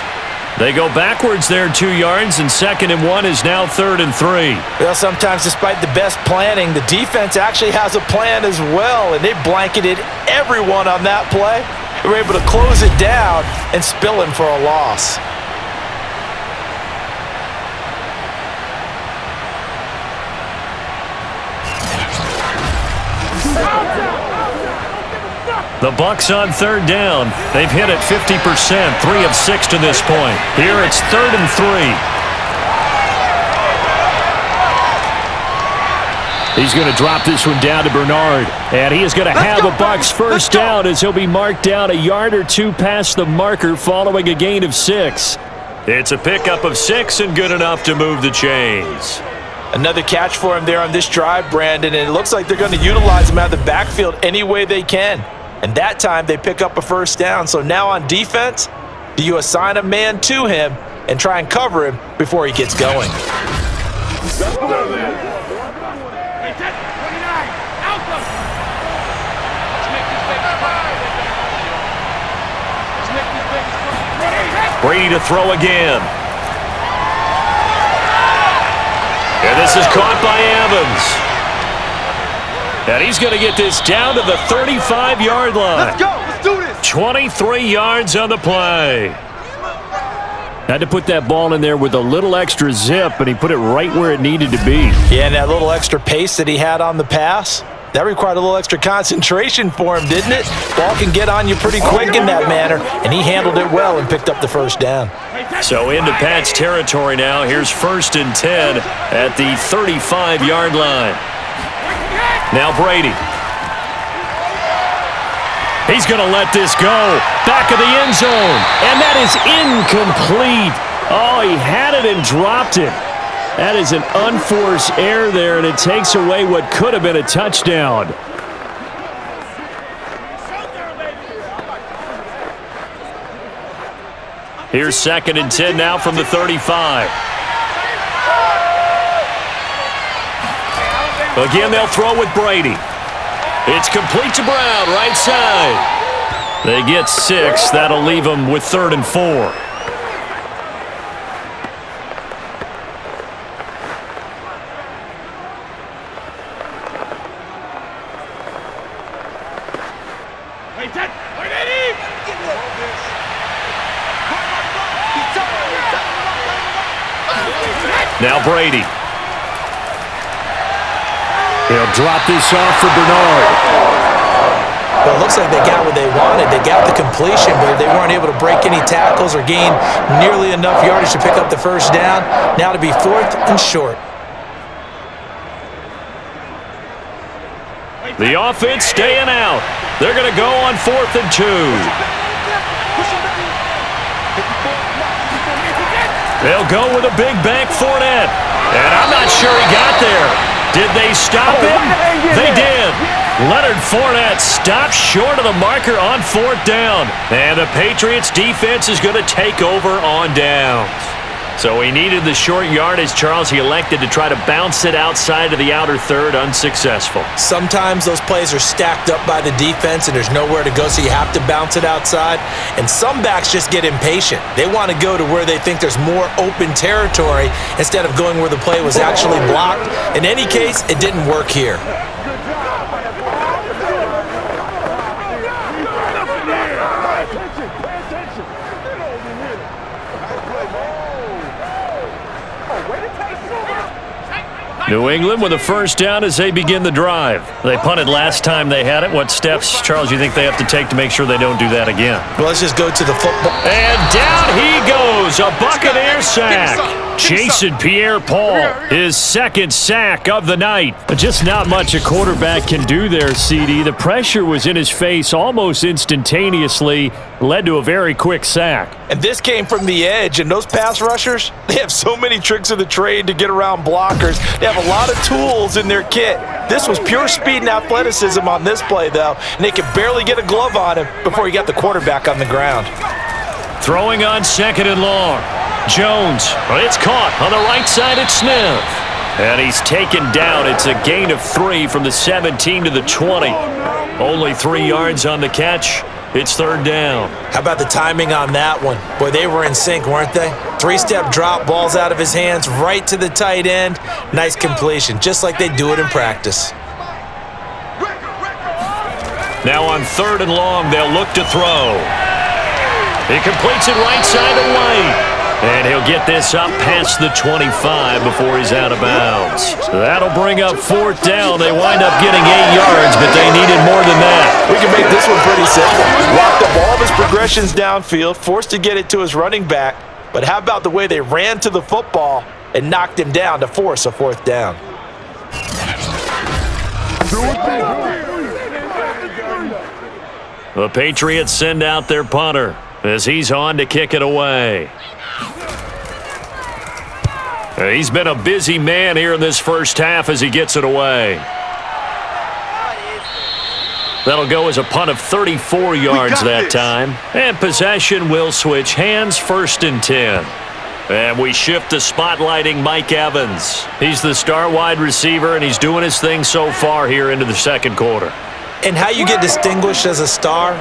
They go backwards there 2 yards, and 2nd and 1 is now 3rd and 3. Well, sometimes despite the best planning, the defense actually has a plan as well, and they blanketed everyone on that play. They were able to close it down and spill him for a loss. The Bucs on 3rd down. They've hit it 50%, 3 of 6 to this point. Here it's 3rd and 3. He's going to drop this one down to Bernard. And he is going to have a Bucs first down as he'll be marked down a yard or 2 past the marker following a gain of 6. It's a pickup of 6 and good enough to move the chains. Another catch for him there on this drive, Brandon, and it looks like they're going to utilize him out of the backfield any way they can. And that time they pick up a first down. So now on defense, do you assign a man to him and try and cover him before he gets going? Brady to throw again. And this is caught by Evans. And he's going to get this down to the 35-yard line. Let's go. Let's do this. 23 yards on the play. Had to put that ball in there with a little extra zip, and he put it right where it needed to be. Yeah, and that little extra pace that he had on the pass, that required a little extra concentration for him, didn't it? Ball can get on you pretty quick in that manner, and he handled it well and picked up the first down. So into Pat's territory now. Here's 1st and 10 at the 35-yard line. Now Brady. He's going to let this go. Back of the end zone. And that is incomplete. Oh, he had it and dropped it. That is an unforced error there, and it takes away what could have been a touchdown. Here's 2nd and 10 now from the 35. Again, they'll throw with Brady. It's complete to Brown, right side. They get 6. That'll leave them with 3rd and 4. Now Brady. They'll drop this off for Bernard. Well, it looks like they got what they wanted. They got the completion, but they weren't able to break any tackles or gain nearly enough yardage to pick up the first down. Now to be 4th and short. The offense staying out. They're going to go on 4th and 2. They'll go with a big bank Fournette. And I'm not sure he got there. Did they stop him? They did. Leonard Fournette stopped short of the marker on 4th down. And the Patriots defense is going to take over on downs. So he needed the short yardage, Charles. He elected to try to bounce it outside of the outer third, unsuccessful. Sometimes those plays are stacked up by the defense and there's nowhere to go, so you have to bounce it outside. And some backs just get impatient. They want to go to where they think there's more open territory instead of going where the play was actually blocked. In any case, it didn't work here. New England with a first down as they begin the drive. They punted last time they had it. What steps, Charles, you think they have to take to make sure they don't do that again? Well, let's just go to the football. And down he goes, a Buccaneer sack. Chasing Pierre-Paul, his second sack of the night. Just not much a quarterback can do there, CD. The pressure was in his face almost instantaneously, led to a very quick sack. And this came from the edge, and those pass rushers, they have so many tricks of the trade to get around blockers. They have a lot of tools in their kit. This was pure speed and athleticism on this play, though, and they could barely get a glove on him before he got the quarterback on the ground. Throwing on 2nd and long. Jones, it's caught on the right side at Smith. And he's taken down. It's a gain of 3 from the 17 to the 20. Only 3 yards on the catch. It's 3rd down. How about the timing on that one? Boy, they were in sync, weren't they? 3-step drop, balls out of his hands, right to the tight end. Nice completion, just like they do it in practice. Now on 3rd and long, they'll look to throw. He completes it right side away. And he'll get this up past the 25 before he's out of bounds. That'll bring up 4th down. They wind up getting 8 yards, but they needed more than that. We can make this one pretty simple. Locked up all of his progressions downfield, forced to get it to his running back. But how about the way they ran to the football and knocked him down to force a 4th down? The Patriots send out their punter as he's on to kick it away. He's been a busy man here in this first half as he gets it away. That'll go as a punt of 34 yards that time. And possession will switch hands, 1st and 10. And we shift to spotlighting Mike Evans. He's the star wide receiver, and he's doing his thing so far here into the 2nd quarter. And how you get distinguished as a star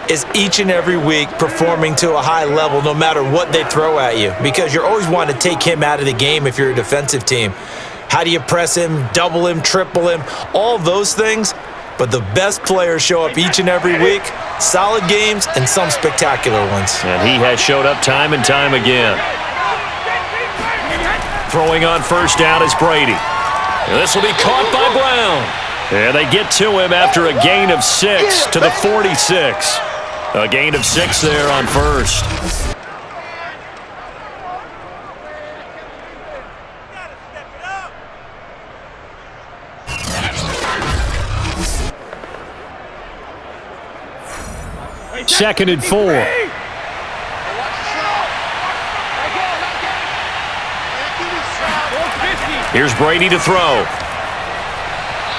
is each and every week performing to a high level no matter what they throw at you, because you're always wanting to take him out of the game if you're a defensive team. How do you press him, double him, triple him, all those things? But the best players show up each and every week, solid games and some spectacular ones. And he has showed up time and time again. Throwing on 1st down is Brady. And this will be caught by Brown. And they get to him after a gain of 6 to the 46. A gain of 6 there on 1st. Second and 4. Here's Brady to throw.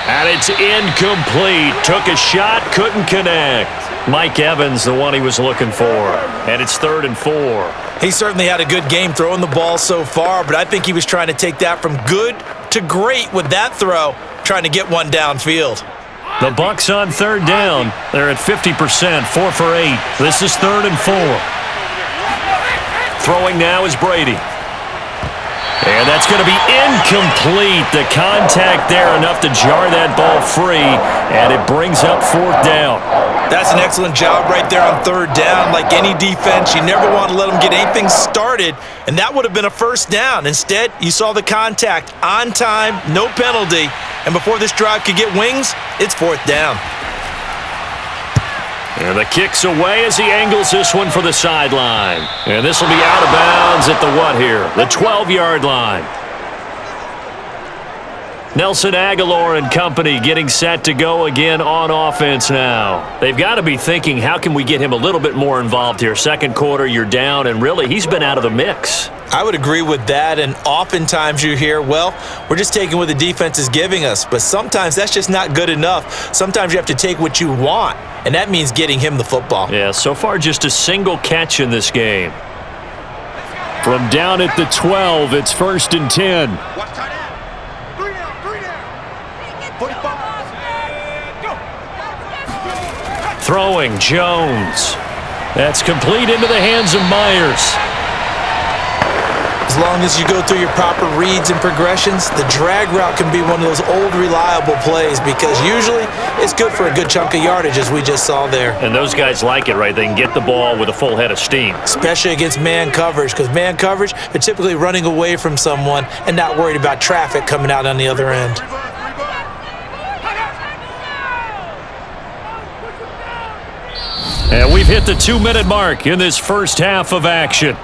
And it's incomplete. Took a shot, couldn't connect. Mike Evans, the one he was looking for. And it's 3rd and 4. He certainly had a good game throwing the ball so far, but I think he was trying to take that from good to great with that throw, trying to get one downfield. The Bucs on 3rd down. They're at 50%, 4 for 8. This is 3rd and 4. Throwing now is Brady. And that's going to be incomplete. The contact there enough to jar that ball free, and it brings up 4th down. That's an excellent job right there on 3rd down. Like any defense, you never want to let them get anything started, and that would have been a 1st down. Instead, you saw the contact on time, no penalty, and before this drive could get wings, it's 4th down. And the kick's away as he angles this one for the sideline. And this will be out of bounds at the what here? The 12-yard line. Nelson Aguilar and company getting set to go again on offense now. They've got to be thinking, how can we get him a little bit more involved here? 2nd quarter, you're down, and really, he's been out of the mix. I would agree with that, and oftentimes you hear, well, we're just taking what the defense is giving us, but sometimes that's just not good enough. Sometimes you have to take what you want, and that means getting him the football. Yeah, so far just a single catch in this game. From down at the 12, it's 1st and 10. Watch tight end. 3 down. 45. Throwing, Jones. That's complete into the hands of Myers. As long as you go through your proper reads and progressions, the drag route can be one of those old reliable plays because usually it's good for a good chunk of yardage, as we just saw there. And those guys like it, right? They can get the ball with a full head of steam. Especially against man coverage, because man coverage, they're typically running away from someone and not worried about traffic coming out on the other end. And we've hit the 2-minute mark in this first half of action.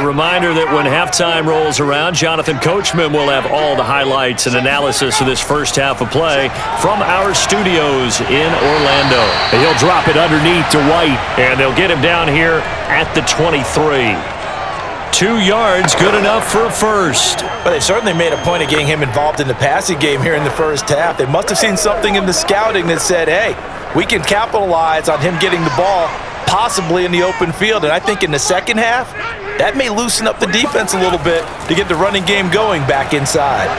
reminder that when halftime rolls around, Jonathan Coachman will have all the highlights and analysis of this first half of play from our studios in Orlando. And he'll drop it underneath to White, and they'll get him down here at the 23. 2 yards, good enough for a first. But they certainly made a point of getting him involved in the passing game here in the first half. They must have seen something in the scouting that said, hey, we can capitalize on him getting the ball possibly in the open field. And I think in the second half, that may loosen up the defense a little bit to get the running game going back inside.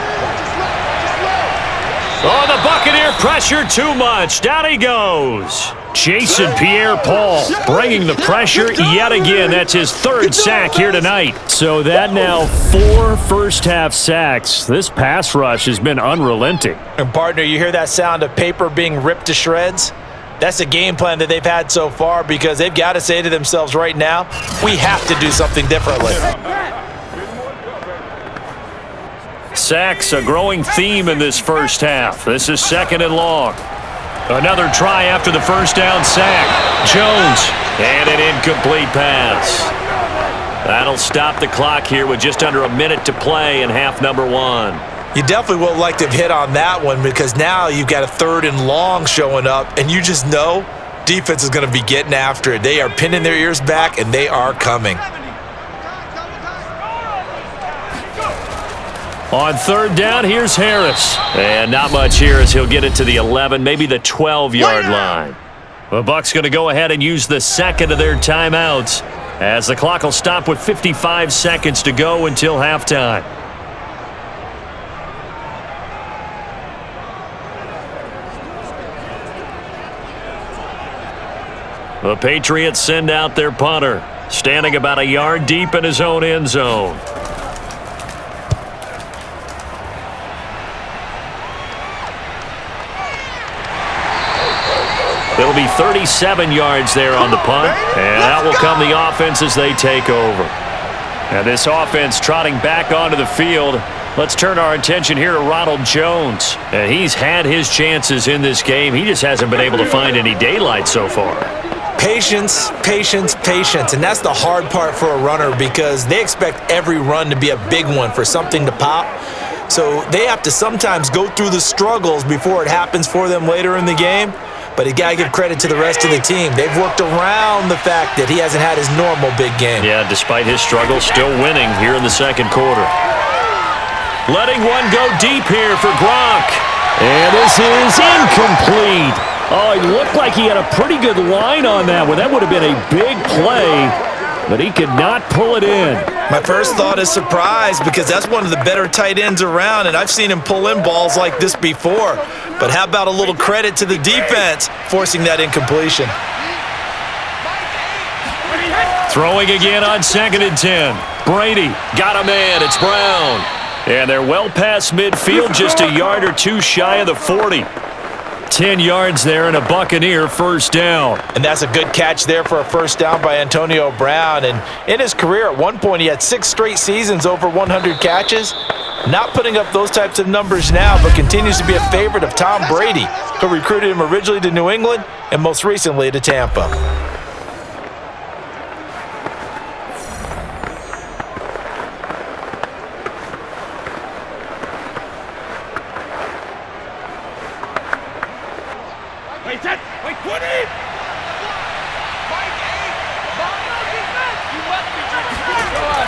Oh, the Buccaneer pressure too much. Down he goes. Jason Pierre-Paul bringing the pressure yet again. That's his 3rd sack here tonight. So that now 4 first-half sacks. This pass rush has been unrelenting. And partner, you hear that sound of paper being ripped to shreds? That's a game plan that they've had so far because they've got to say to themselves right now, we have to do something differently. Sacks, a growing theme in this first half. This is 2nd and long. Another try after the first down sack. Jones, and an incomplete pass. That'll stop the clock here with just under a minute to play in half number 1. You definitely would like to have hit on that one because now you've got a 3rd and long showing up, and you just know defense is going to be getting after it. They are pinning their ears back, and they are coming. On 3rd down, here's Harris. And not much here as he'll get it to the 11, maybe the 12-yard line. The Bucs going to go ahead and use the 2nd of their timeouts as the clock will stop with 55 seconds to go until halftime. The Patriots send out their punter, standing about a yard deep in his own end zone. It'll be 37 yards there on the punt, and out will come the offense as they take over. And this offense trotting back onto the field. Let's turn our attention here to Ronald Jones. And he's had his chances in this game. He just hasn't been able to find any daylight so far. Patience, patience, patience. And that's the hard part for a runner because they expect every run to be a big one for something to pop. So they have to sometimes go through the struggles before it happens for them later in the game. But you got to give credit to the rest of the team. They've worked around the fact that he hasn't had his normal big game. Yeah, despite his struggles, still winning here in the 2nd quarter. Letting one go deep here for Gronk. And this is incomplete. Oh, it looked like he had a pretty good line on that one. That would have been a big play, but he could not pull it in. My first thought is surprise because that's one of the better tight ends around, and I've seen him pull in balls like this before. But how about a little credit to the defense forcing that incompletion? Throwing again on 2nd and 10. Brady got a man. It's Brown. And they're well past midfield, just a yard or two shy of the 40. 10 yards there and a Buccaneer first down. And that's a good catch there for a first down by Antonio Brown. And in his career, at one point, he had 6 straight seasons over 100 catches. Not putting up those types of numbers now, but continues to be a favorite of Tom Brady, who recruited him originally to New England and most recently to Tampa.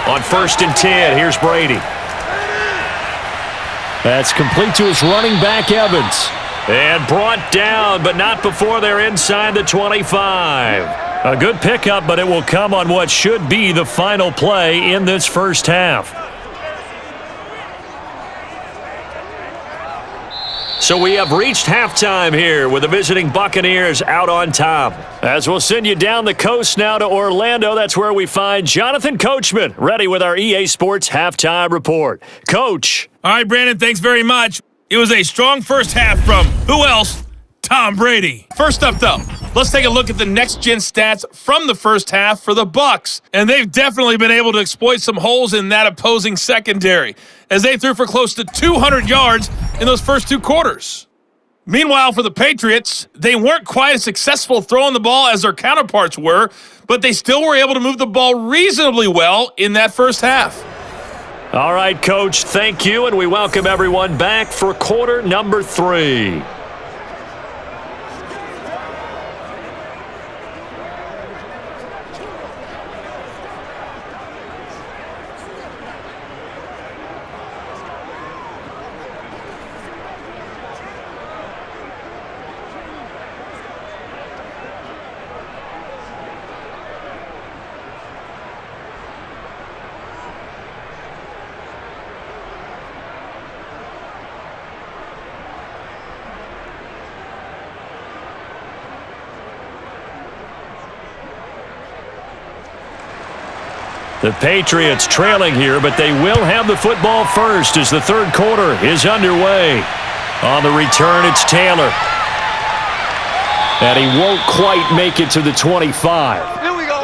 On 1st and 10, here's Brady. That's complete to his running back, Evans. And brought down, but not before they're inside the 25. A good pickup, but it will come on what should be the final play in this first half. So we have reached halftime here with the visiting Buccaneers out on top. As we'll send you down the coast now to Orlando, that's where we find Jonathan Coachman, ready with our EA Sports halftime report. Coach. All right, Brandon, thanks very much. It was a strong first half from who else? Tom Brady. First up, though, let's take a look at the next-gen stats from the first half for the Bucs. And they've definitely been able to exploit some holes in that opposing secondary, as they threw for close to 200 yards in those first 2 quarters. Meanwhile, for the Patriots, they weren't quite as successful throwing the ball as their counterparts were, but they still were able to move the ball reasonably well in that first half. All right, Coach, thank you, and we welcome everyone back for quarter number 3. The Patriots trailing here, but they will have the football first as the third quarter is underway. On the return, it's Taylor. And he won't quite make it to the 25. Here we go.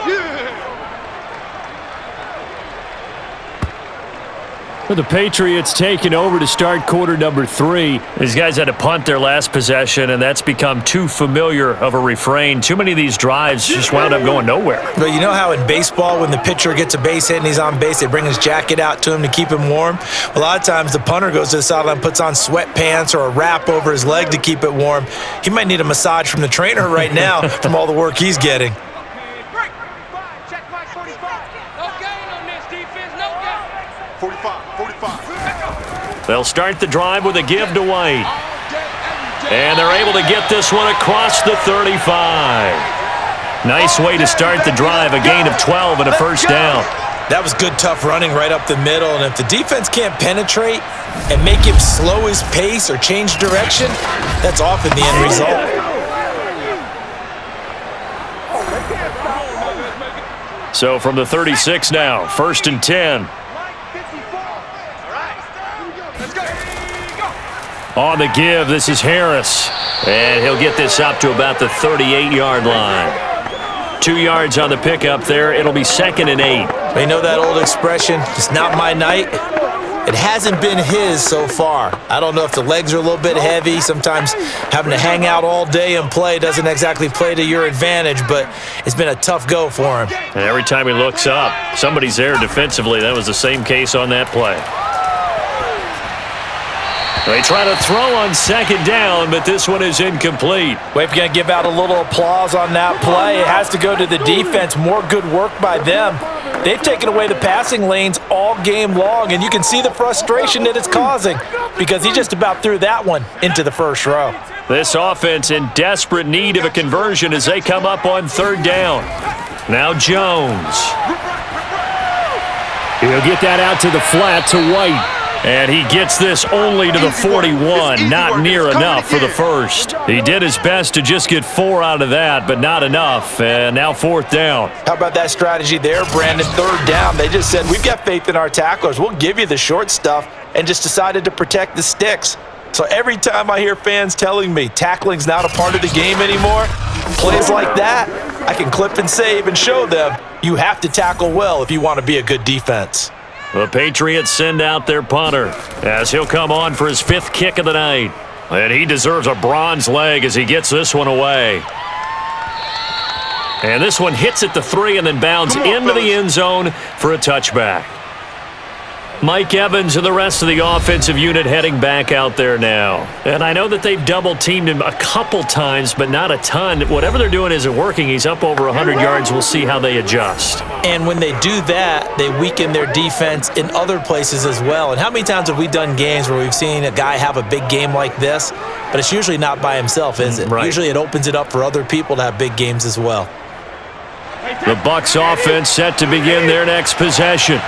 For the Patriots taking over to start quarter number 3. These guys had to punt their last possession, and that's become too familiar of a refrain. Too many of these drives just wound up going nowhere. But you know how in baseball, when the pitcher gets a base hit and he's on base, they bring his jacket out to him to keep him warm? A lot of times the punter goes to the sideline, puts on sweatpants or a wrap over his leg to keep it warm. He might need a massage from the trainer right now from all the work he's getting. Check my 45. No gain on this defense. No gain. 45. They'll start the drive with a give to White. And they're able to get this one across the 35. Nice way to start the drive, a gain of 12 and a first down. That was good, tough running right up the middle. And if the defense can't penetrate and make him slow his pace or change direction, that's often the end result. So from the 36 now, 1st and 10. On the give, this is Harris. And he'll get this up to about the 38-yard line. 2 yards on the pickup there. It'll be 2nd and 8. You know that old expression, it's not my night? It hasn't been his so far. I don't know if the legs are a little bit heavy. Sometimes having to hang out all day and play doesn't exactly play to your advantage, but it's been a tough go for him. And every time he looks up, somebody's there defensively. That was the same case on that play. They try to throw on 2nd down, but this one is incomplete. Well, if you're going to give out a little applause on that play, it has to go to the defense. More good work by them. They've taken away the passing lanes all game long, and you can see the frustration that it's causing because he just about threw that one into the first row. This offense in desperate need of a conversion as they come up on 3rd down. Now Jones. He'll get that out to the flat to White. And he gets this only to the 41, not near enough for the first. He did his best to just get 4 out of that, but not enough. And now 4th down. How about that strategy there, Brandon? 3rd down. They just said, we've got faith in our tacklers. We'll give you the short stuff, and just decided to protect the sticks. So every time I hear fans telling me tackling's not a part of the game anymore, plays like that, I can clip and save and show them you have to tackle well if you want to be a good defense. The Patriots send out their punter as he'll come on for his 5th kick of the night. And he deserves a bronze leg as he gets this one away. And this one hits at the 3 and then bounds into the end zone for a touchback. Mike Evans and the rest of the offensive unit heading back out there now. And I know that they've double-teamed him a couple times, but not a ton. Whatever they're doing isn't working. He's up over 100 yards. We'll see how they adjust. And when they do that, they weaken their defense in other places as well. And how many times have we done games where we've seen a guy have a big game like this, but it's usually not by himself, is it? Right. Usually it opens it up for other people to have big games as well. The Bucs offense set to begin their next possession.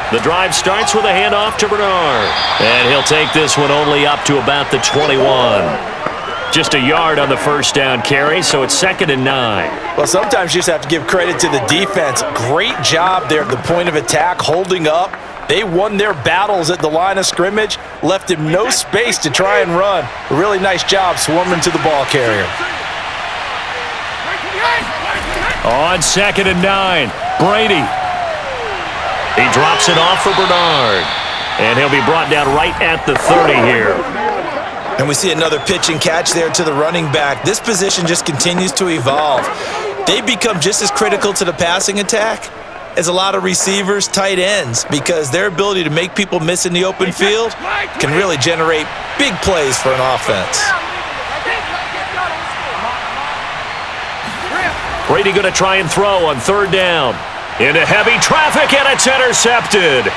The drive starts with a handoff to Bernard. And he'll take this one only up to about the 21. Just a yard on the first down carry, so it's 2nd and 9. Well, sometimes you just have to give credit to the defense. Great job there at the point of attack, holding up. They won their battles at the line of scrimmage, left him no space to try and run. A really nice job swarming to the ball carrier. On 2nd and 9, Brady. He drops it off for Bernard. And he'll be brought down right at the 30 here. And we see another pitch and catch there to the running back. This position just continues to evolve. They become just as critical to the passing attack as a lot of receivers, tight ends, because their ability to make people miss in the open field can really generate big plays for an offense. Brady going to try and throw on third down. Into heavy traffic, and it's intercepted.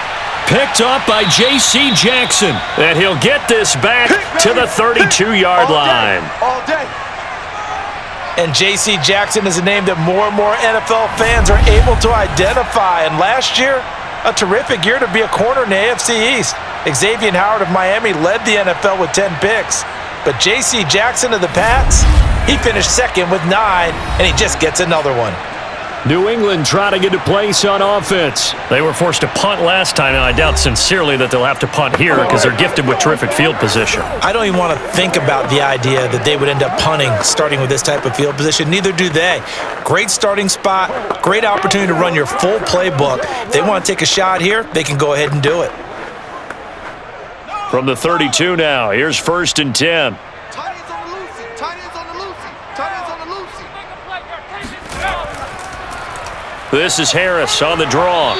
Picked up by J.C. Jackson. And he'll get this back to the 32-yard line. All day. And J.C. Jackson is a name that more and more NFL fans are able to identify. And last year, a terrific year to be a corner in the AFC East. Xavier Howard of Miami led the NFL with 10 picks. But J.C. Jackson of the Pats, he finished second with 9, and he just gets another one. New England trying to get a place on offense. They were forced to punt last time, and I doubt sincerely that they'll have to punt here because they're gifted with terrific field position. I don't even want to think about the idea that they would end up punting starting with this type of field position. Neither do they. Great starting spot, great opportunity to run your full playbook. If they want to take a shot here, they can go ahead and do it. From the 32 now, here's 1st and 10. This is Harris on the draw.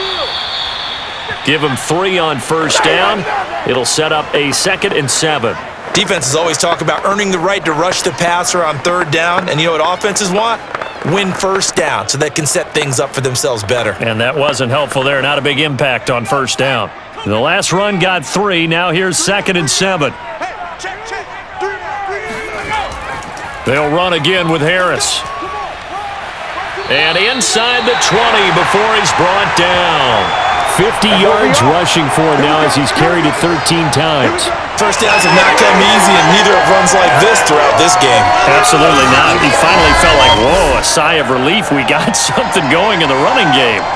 Give him 3 on 1st down. It'll set up a 2nd and 7. Defenses always talk about earning the right to rush the passer on 3rd down. And you know what offenses want? Win 1st down so they can set things up for themselves better. And that wasn't helpful there. Not a big impact on 1st down. The last run got 3. Now here's 2nd and 7. They'll run again with Harris. And inside the 20 before he's brought down. 50 yards rushing for him now as he's carried it 13 times. First downs have not come easy, and neither have runs like this throughout this game. Absolutely not. He finally felt like, whoa, a sigh of relief. We got something going in the running game.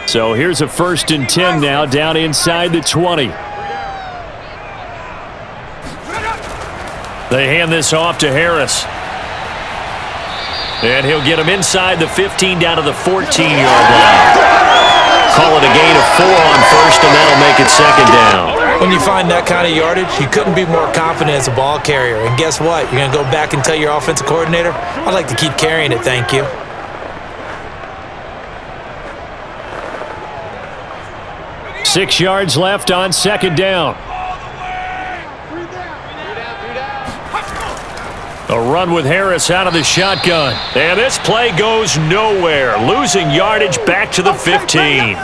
So here's a 1st and 10 now, down inside the 20. They hand this off to Harris. And he'll get him inside the 15 down to the 14-yard line. Call it a gain of 4 on 1st, and that'll make it 2nd down. When you find that kind of yardage, you couldn't be more confident as a ball carrier. And guess what? You're going to go back and tell your offensive coordinator, I'd like to keep carrying it, thank you. 6 yards left on 2nd down. A run with Harris out of the shotgun. And this play goes nowhere. Losing yardage back to the 15.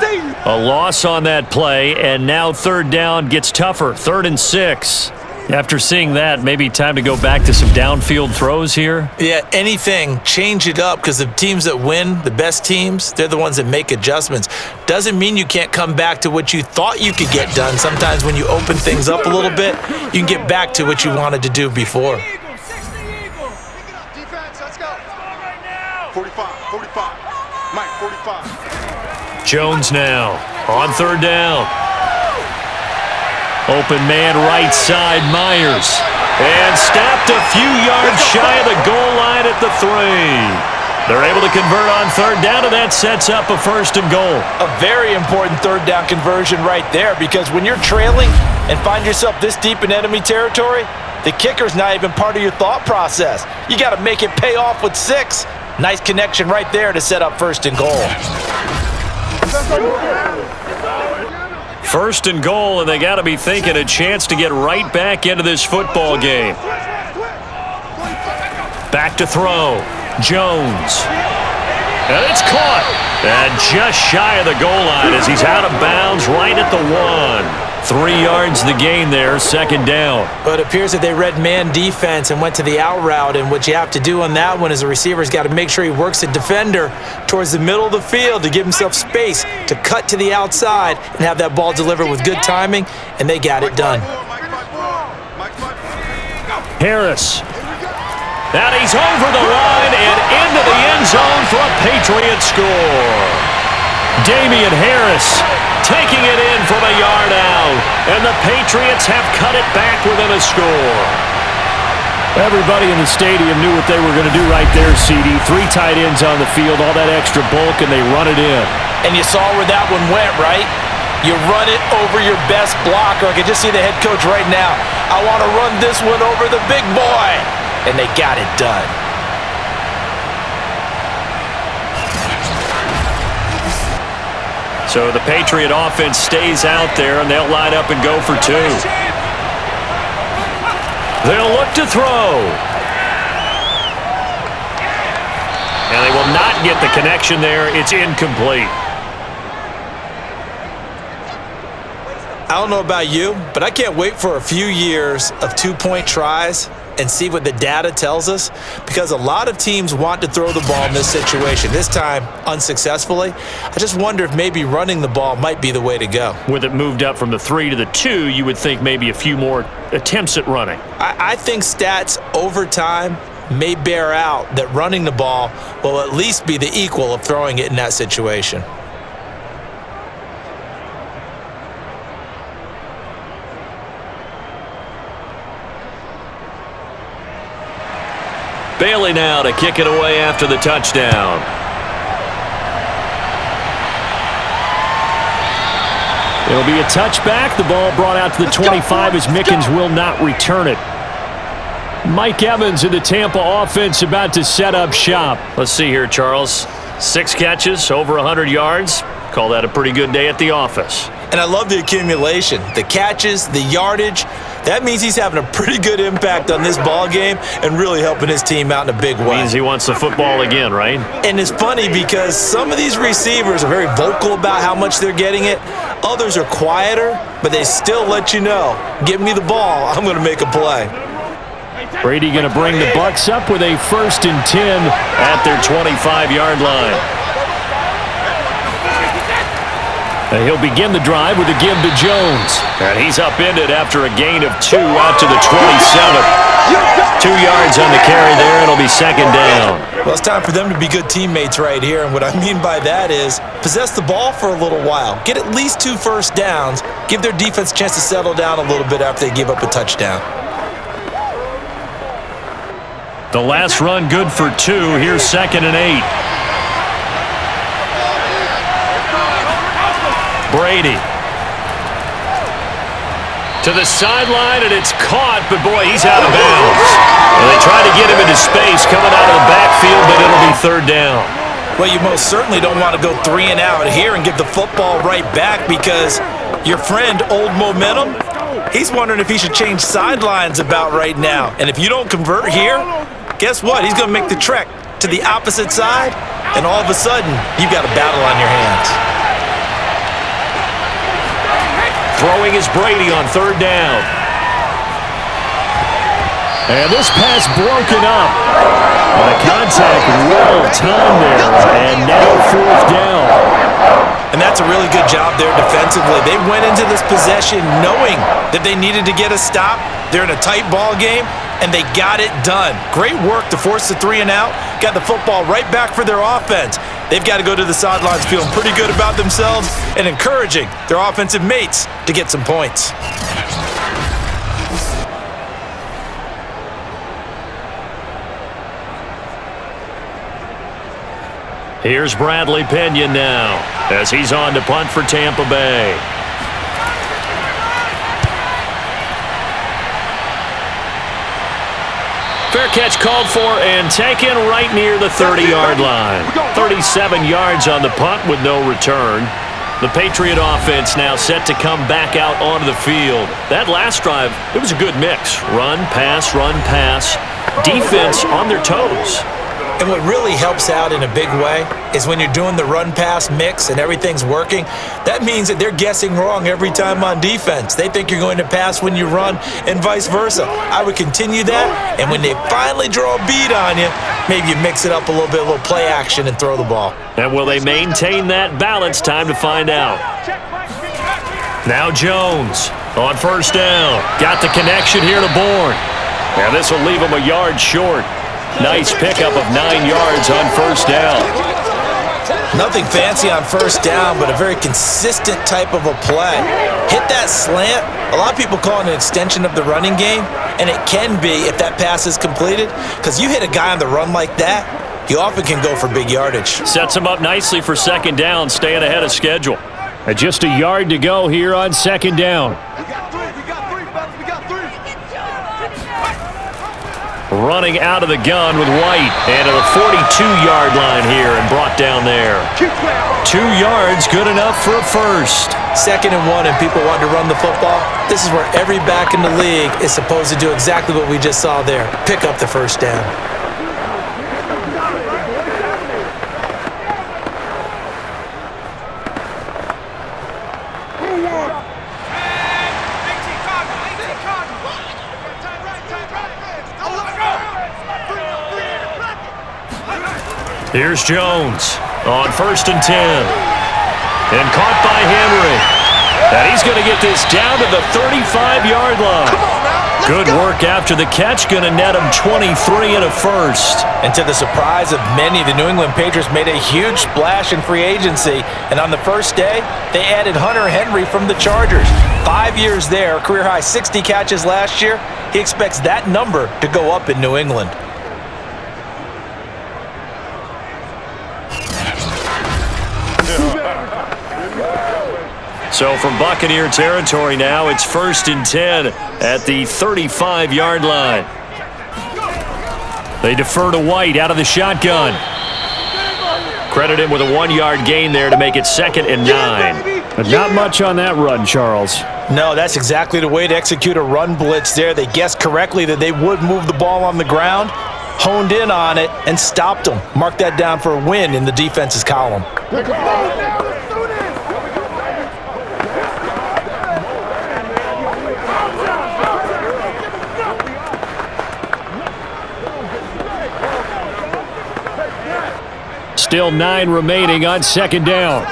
A loss on that play, and now 3rd down gets tougher. 3rd and 6. After seeing that, maybe time to go back to some downfield throws here? Yeah, anything. Change it up, because the teams that win, the best teams, they're the ones that make adjustments. Doesn't mean you can't come back to what you thought you could get done. Sometimes when you open things up a little bit, you can get back to what you wanted to do before. 45. Mike, 45. Jones now on 3rd down. Open man right side, Myers. And stopped a few yards shy of the goal line at the 3. They're able to convert on 3rd down, and that sets up a 1st and goal. A very important 3rd down conversion right there, because when you're trailing and find yourself this deep in enemy territory, the kicker's not even part of your thought process. You got to make it pay off with 6. Nice connection right there to set up 1st and goal. 1st and goal, and they got to be thinking a chance to get right back into this football game. Back to throw. Jones. And it's caught. And just shy of the goal line as he's out of bounds right at the 1. 3 yards the gain there, 2nd down. But it appears that they read man defense and went to the out route, and what you have to do on that one is the receiver's got to make sure he works the defender towards the middle of the field to give himself space to cut to the outside and have that ball delivered with good timing, and they got it done. Harris. And he's over the line and into the end zone for a Patriot score. Damian Harris taking it in from a yard out, and the Patriots have cut it back within a score. Everybody in the stadium knew what they were going to do right there, CD. 3 tight ends on the field, all that extra bulk, and they run it in. And you saw where that one went, right? You run it over your best blocker. I can just see the head coach right now. I want to run this one over the big boy. And they got it done. So the Patriot offense stays out there, and they'll line up and go for 2. They'll look to throw. And they will not get the connection there. It's incomplete. I don't know about you, but I can't wait for a few years of 2-point tries and see what the data tells us, because a lot of teams want to throw the ball in this situation, this time unsuccessfully. I just wonder if maybe running the ball might be the way to go. With it moved up from the 3 to the 2, you would think maybe a few more attempts at running. I think stats over time may bear out that running the ball will at least be the equal of throwing it in that situation. Bailey now to kick it away after the touchdown. It'll be a touchback. The ball brought out to the 25 as Mickens will not return it. Mike Evans in the Tampa offense about to set up shop. Let's see here, Charles. 6 catches, over 100 yards. Call that a pretty good day at the office. And I love the accumulation, the catches, the yardage. That means he's having a pretty good impact on this ball game and really helping his team out in a big way. Means he wants the football again, right? And it's funny because some of these receivers are very vocal about how much they're getting it. Others are quieter, but they still let you know, give me the ball, I'm going to make a play. Brady going to bring the Bucs up with a 1st and 10 at their 25-yard line. And he'll begin the drive with a give to Jones. And he's upended after a gain of 2 out to the 27. 2 yards on the carry there. It'll be 2nd down. Well, it's time for them to be good teammates right here. And what I mean by that is possess the ball for a little while. Get at least 2 first downs. Give their defense a chance to settle down a little bit after they give up a touchdown. The last run good for 2. Here's 2nd and 8. Brady to the sideline, and it's caught, but boy, he's out of bounds. Well, they try to get him into space coming out of the backfield, but it'll be 3rd down. Well, you most certainly don't want to go 3 and out here and give the football right back, because your friend, Old Momentum, he's wondering if he should change sidelines about right now. And if you don't convert here, guess what? He's going to make the trek to the opposite side, and all of a sudden, you've got a battle on your hands. Throwing is Brady on 3rd down. And this pass broken up. The contact well timed there. And now 4th down. And that's a really good job there defensively. They went into this possession knowing that they needed to get a stop. They're in a tight ball game, and they got it done. Great work to force the 3 and out. Got the football right back for their offense. They've got to go to the sidelines feeling pretty good about themselves and encouraging their offensive mates to get some points. Here's Bradley Pinion now as he's on to punt for Tampa Bay. Fair catch called for and taken right near the 30-yard line. 37 yards on the punt with no return. The Patriot offense now set to come back out onto the field. That last drive, it was a good mix. Run, pass, defense on their toes. And what really helps out in a big way is when you're doing the run-pass mix and everything's working, that means that they're guessing wrong every time on defense. They think you're going to pass when you run and vice versa. I would continue that, and when they finally draw a bead on you, maybe you mix it up a little bit, a little play action, and throw the ball. And will they maintain that balance? Time to find out. Now Jones on 1st down. Got the connection here to Bourne. Now this will leave him a yard short. Nice pickup of 9 yards on 1st down. Nothing fancy on 1st down, but a very consistent type of a play. Hit that slant. A lot of people call it an extension of the running game, and it can be if that pass is completed, because you hit a guy on the run like that, you often can go for big yardage. Sets him up nicely for second down, staying ahead of schedule. And just a yard to go here on second down. We got three, fellas. We got three. Running out of the gun with White, and to the 42-yard line here and brought down there. 2 yards, good enough for a first. 2nd and 1 and people want to run the football. This is where every back in the league is supposed to do exactly what we just saw there. Pick up the first down. Here's Jones on 1st and 10. And caught by Henry. And he's going to get this down to the 35-yard line. Good work after the catch. Going to net him 23 and a first. And to the surprise of many, the New England Patriots made a huge splash in free agency. And on the first day, they added Hunter Henry from the Chargers. 5 years there, career-high 60 catches last year. He expects that number to go up in New England. So from Buccaneer territory now, it's 1st and 10 at the 35-yard line. They defer to White out of the shotgun. Credit him with a 1-yard gain there to make it 2nd and 9. But not much on that run, Charles. No, that's exactly the way to execute a run blitz there. They guessed correctly that they would move the ball on the ground, honed in on it, and stopped them. Mark that down for a win in the defense's column. Still 9 remaining on 2nd down.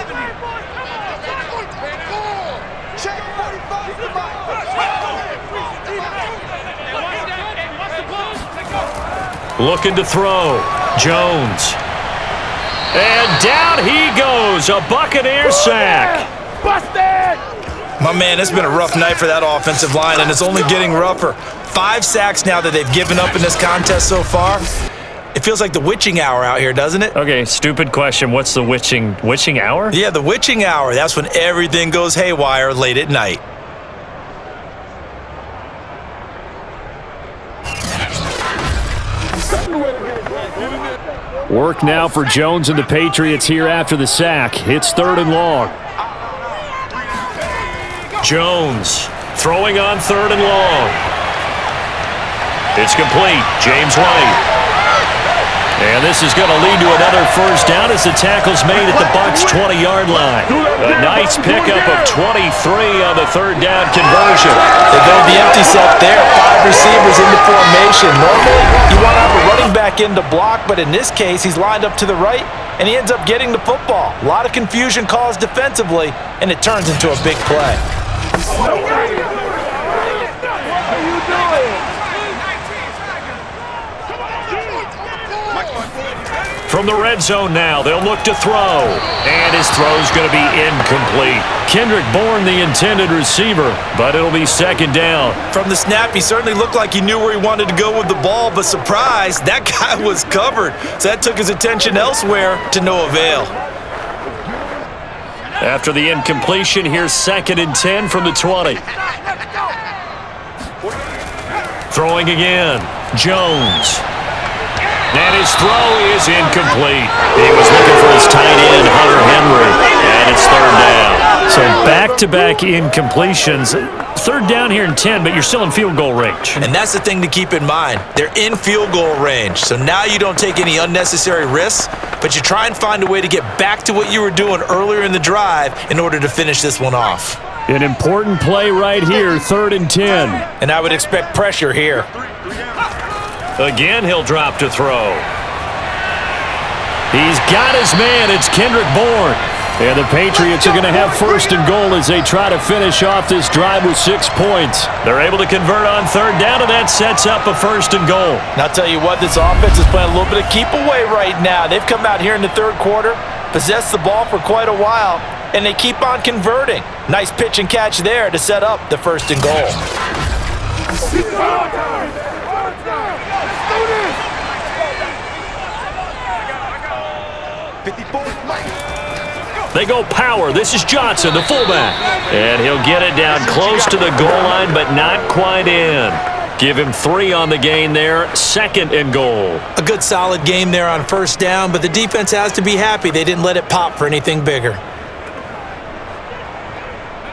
Looking to throw. Jones. And down he goes. A Buccaneer sack. Busted! My man, it's been a rough night for that offensive line, and it's only getting rougher. 5 sacks now that they've given up in this contest so far. It feels like the witching hour out here, doesn't it? Okay, stupid question. What's the witching hour? Yeah, the witching hour. That's when everything goes haywire late at night. Work now for Jones and the Patriots here after the sack. It's 3rd and long. Jones throwing on 3rd and long. It's complete. James White. And this is going to lead to another first down as the tackle's made at the Bucs 20-yard line. A nice pickup of 23 on the 3rd down conversion. They go to the empty set there. 5 receivers in the formation. Normally, you want to have a running back in to block, but in this case, he's lined up to the right, and he ends up getting the football. A lot of confusion caused defensively, and it turns into a big play. From the red zone now, they'll look to throw. And his throw's going to be incomplete. Kendrick Bourne, the intended receiver, but it'll be 2nd down. From the snap, he certainly looked like he knew where he wanted to go with the ball, but surprise, that guy was covered. So that took his attention elsewhere to no avail. After the incompletion, here's 2nd and 10 from the 20. Throwing again, Jones. And his throw is incomplete. He was looking for his tight end, Hunter Henry, and it's 3rd down. So back-to-back incompletions. 3rd down here in 10, but you're still in field goal range. And that's the thing to keep in mind. They're in field goal range. So now you don't take any unnecessary risks, but you try and find a way to get back to what you were doing earlier in the drive in order to finish this one off. An important play right here, 3rd and 10. And I would expect pressure here. Again, he'll drop to throw. He's got his man. It's Kendrick Bourne. And the Patriots are going to have 1st and goal as they try to finish off this drive with 6 points. They're able to convert on 3rd down, and that sets up a 1st and goal. And I'll tell you what, this offense is playing a little bit of keep away right now. They've come out here in the 3rd quarter, possessed the ball for quite a while, and they keep on converting. Nice pitch and catch there to set up the 1st and goal. They go power. This is Johnson, the fullback. And he'll get it down close to the goal line, but not quite in. Give him 3 on the gain there. 2nd and goal. A good solid game there on first down, but the defense has to be happy they didn't let it pop for anything bigger.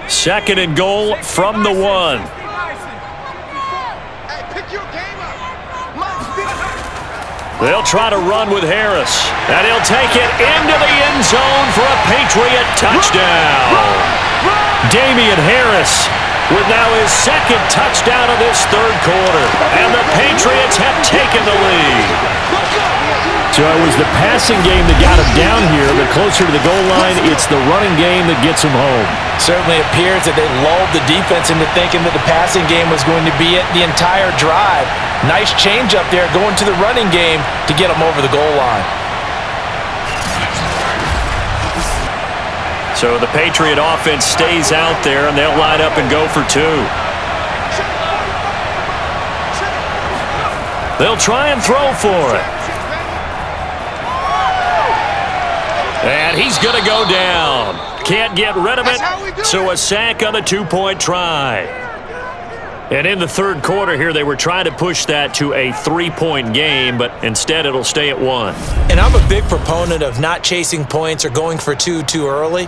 2nd and goal from the 1. They'll try to run with Harris, and he'll take it into the end zone for a Patriot touchdown. Damian Harris with now his 2nd touchdown of this 3rd quarter, and the Patriots have taken the lead. So it was the passing game that got him down here, but closer to the goal line, it's the running game that gets him home. Certainly appears that they lulled the defense into thinking that the passing game was going to be it the entire drive. Nice change up there going to the running game to get them over the goal line. So the Patriot offense stays out there, and they'll line up and go for 2. They'll try and throw for it. And he's going to go down. Can't get rid of it, so a sack on the 2-point try. And in the 3rd quarter here, they were trying to push that to a 3-point game, but instead it'll stay at 1. And I'm a big proponent of not chasing points or going for 2 too early.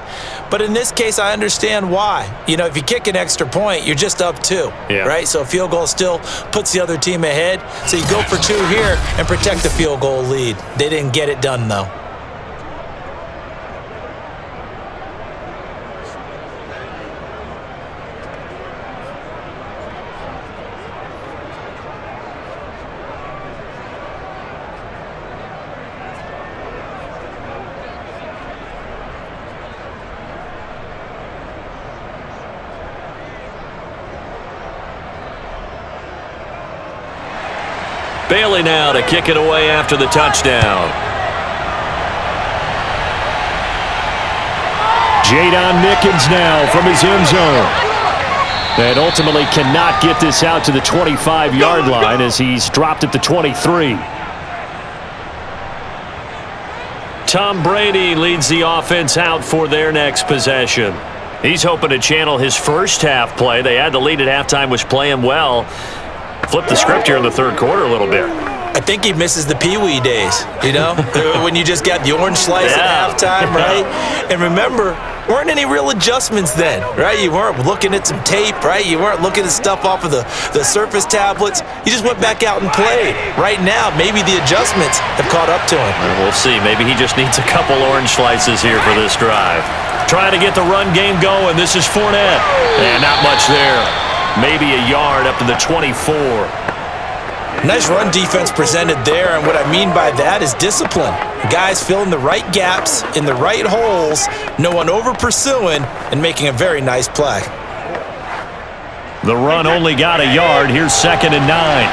But in this case, I understand why. You know, if you kick an extra point, you're just up 2, right? So a field goal still puts the other team ahead. So you go for 2 here and protect the field goal lead. They didn't get it done, though. Bailey now to kick it away after the touchdown. Jadon Mickens now from his end zone. And ultimately cannot get this out to the 25-yard line as he's dropped at the 23. Tom Brady leads the offense out for their next possession. He's hoping to channel his first half play. They had the lead at halftime, was playing well. Flip the script here in the 3rd quarter a little bit. I think he misses the Pee-wee days, you know, when you just got the orange slice at halftime, right? And remember, weren't any real adjustments then, right? You weren't looking at some tape, right? You weren't looking at stuff off of the Surface tablets. You just went back out and played. Right now, maybe the adjustments have caught up to him. We'll see. Maybe he just needs a couple orange slices here for this drive. Trying to get the run game going. This is Fournette. And not much there. Maybe a yard up to the 24. Nice run defense presented there, and what I mean by that is discipline. Guys filling the right gaps in the right holes, no one over-pursuing, and making a very nice play. The run only got a yard. Here's 2nd and 9.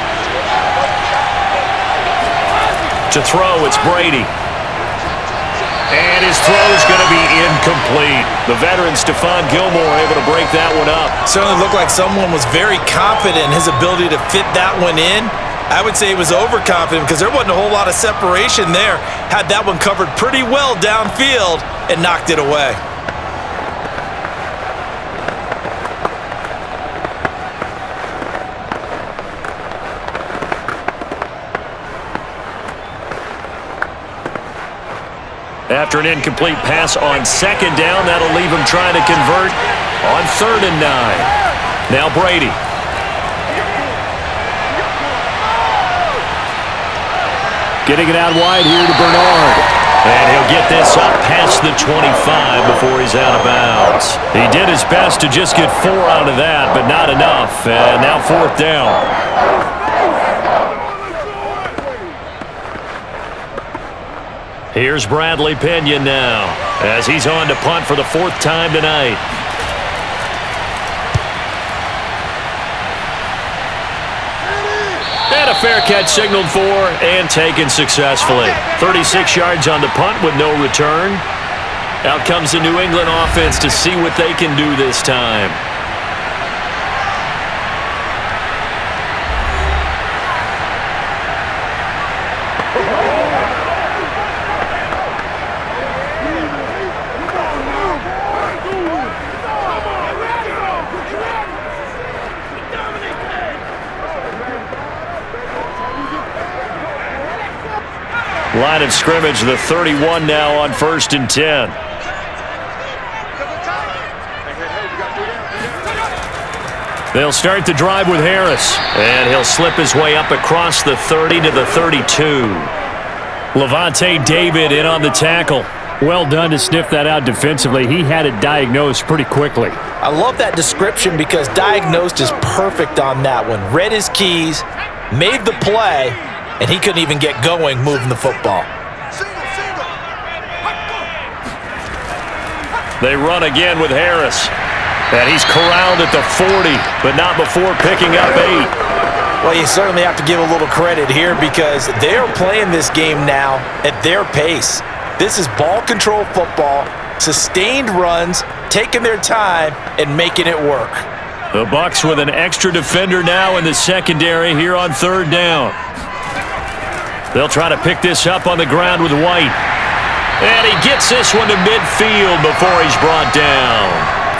To throw, it's Brady. And his throw's going to be incomplete. The veteran Stephon Gilmore able to break that one up. Certainly looked like someone was very confident in his ability to fit that one in. I would say he was overconfident because there wasn't a whole lot of separation there. Had that one covered pretty well downfield and knocked it away. After an incomplete pass on 2nd down, that'll leave him trying to convert on 3rd and 9. Now Brady. Getting it out wide here to Bernard. And he'll get this up past the 25 before he's out of bounds. He did his best to just get 4 out of that, but not enough. And now 4th down. Here's Bradley Pinion now as he's on to punt for the 4th time tonight. And a fair catch signaled for and taken successfully. 36 yards on the punt with no return. Out comes the New England offense to see what they can do this time. Line of scrimmage, the 31 now on 1st and 10. They'll start the drive with Harris. And he'll slip his way up across the 30 to the 32. Levante David in on the tackle. Well done to sniff that out defensively. He had it diagnosed pretty quickly. I love that description because diagnosed is perfect on that one. Read his keys, made the play, and he couldn't even get going moving the football. They run again with Harris. And he's corralled at the 40, but not before picking up 8. Well, you certainly have to give a little credit here because they're playing this game now at their pace. This is ball control football, sustained runs, taking their time, and making it work. The Bucs with an extra defender now in the secondary here on 3rd down. They'll try to pick this up on the ground with White. And he gets this one to midfield before he's brought down.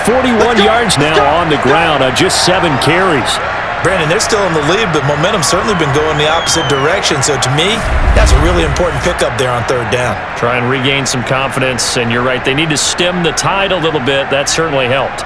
41 yards now on the ground on just 7 carries. Brandon, they're still in the lead, but momentum's certainly been going the opposite direction. So to me, that's a really important pickup there on 3rd down. Try and regain some confidence, and you're right. They need to stem the tide a little bit. That certainly helped.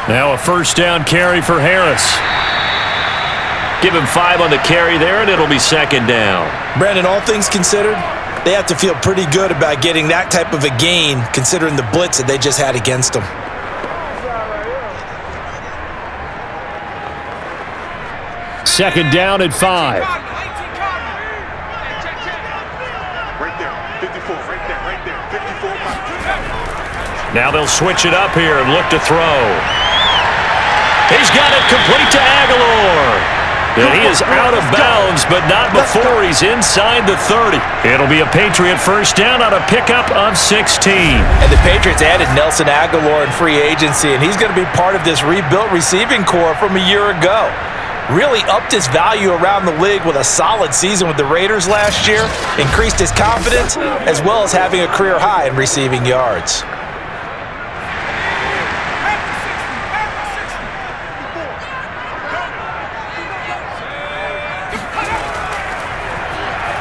Now a 1st down carry for Harris. Give him 5 on the carry there, and it'll be 2nd down. Brandon, all things considered, they have to feel pretty good about getting that type of a gain considering the blitz that they just had against them. Second down at 5. Right there, 54, right there, 54. Now they'll switch it up here and look to throw. He's got it complete to Aguilar. And he is out of bounds, but not before he's inside the 30. It'll be a Patriot 1st down on a pickup of 16. And the Patriots added Nelson Aguilar in free agency, and he's going to be part of this rebuilt receiving core from a year ago. Really upped his value around the league with a solid season with the Raiders last year, increased his confidence, as well as having a career high in receiving yards.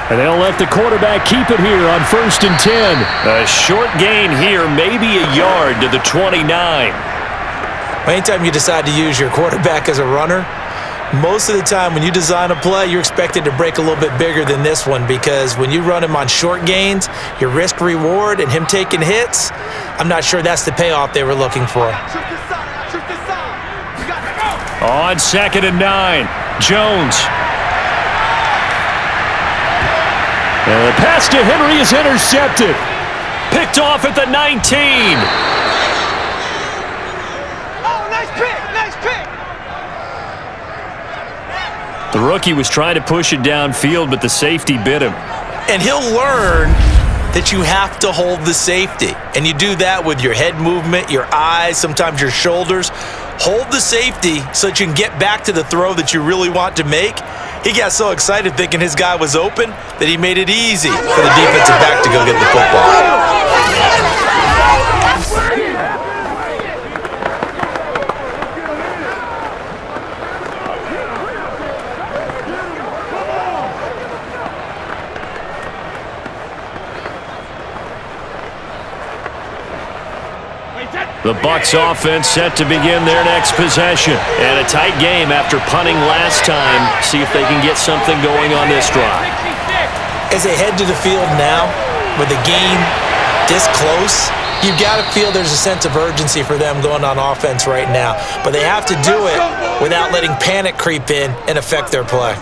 And they'll let the quarterback keep it here on 1st and 10. A short gain here, maybe a yard to the 29. Anytime you decide to use your quarterback as a runner, most of the time when you design a play, you're expected to break a little bit bigger than this one because when you run him on short gains, your risk-reward and him taking hits, I'm not sure that's the payoff they were looking for. On 2nd and 9, Jones. And the pass to Henry is intercepted. Picked off at the 19. Oh, nice pick, nice pick. The rookie was trying to push it downfield, but the safety bit him. And he'll learn that you have to hold the safety. And you do that with your head movement, your eyes, sometimes your shoulders. Hold the safety so that you can get back to the throw that you really want to make. He got so excited thinking his guy was open that he made it easy for the defensive back to go get the football. The Bucs offense set to begin their next possession. And a tight game after punting last time. See if they can get something going on this drive. As they head to the field now, with the game this close, you've got to feel there's a sense of urgency for them going on offense right now. But they have to do it without letting panic creep in and affect their play.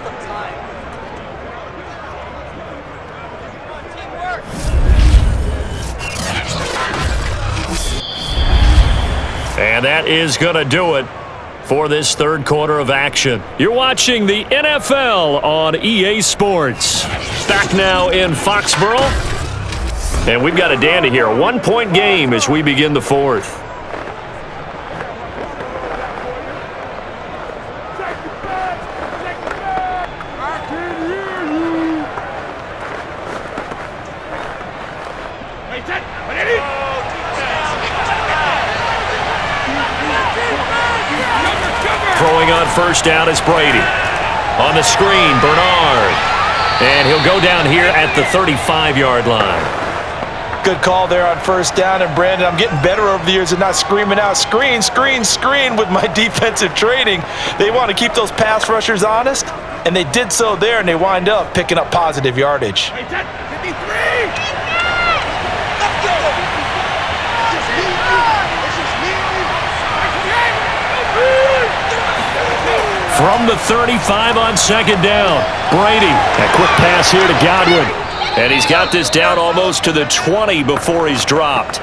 And that is going to do it for this 3rd quarter of action. You're watching the NFL on EA Sports. Back now in Foxborough. And we've got a dandy here. A 1-point game as we begin the 4th. Throwing on first down is Brady. On the screen, Bernard. And he'll go down here at the 35-yard line. Good call there on first down. And, Brandon, I'm getting better over the years at not screaming out, screen, screen, screen with my defensive training. They want to keep those pass rushers honest, and they did so there, and they wind up picking up positive yardage. From the 35 on second down, Brady. A quick pass here to Godwin. And he's got this down almost to the 20 before he's dropped.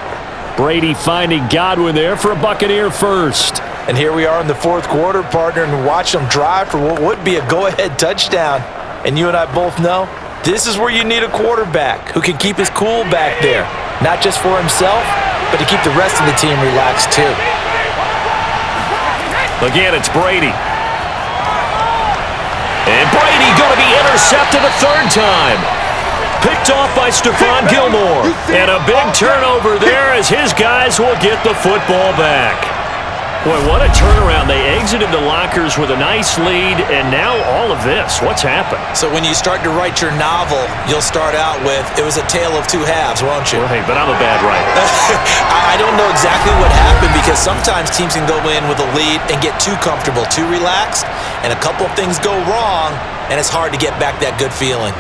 Brady finding Godwin there for a Buccaneer first. And here we are in the fourth quarter, partner, and watch them drive for what would be a go-ahead touchdown. And you and I both know this is where you need a quarterback who can keep his cool back there, not just for himself, but to keep the rest of the team relaxed too. Again, it's Brady. And Brady going to be intercepted a third time. Picked off by Stephon Gilmore. And a big turnover there as his guys will get the football back. Boy, what a turnaround. They exited the lockers with a nice lead, and now all of this. What's happened? So when you start to write your novel, you'll start out with, it was a tale of two halves, won't you? Right, but I'm a bad writer. I don't know exactly what happened, because sometimes teams can go in with a lead and get too comfortable, too relaxed, and a couple of things go wrong, and it's hard to get back that good feeling.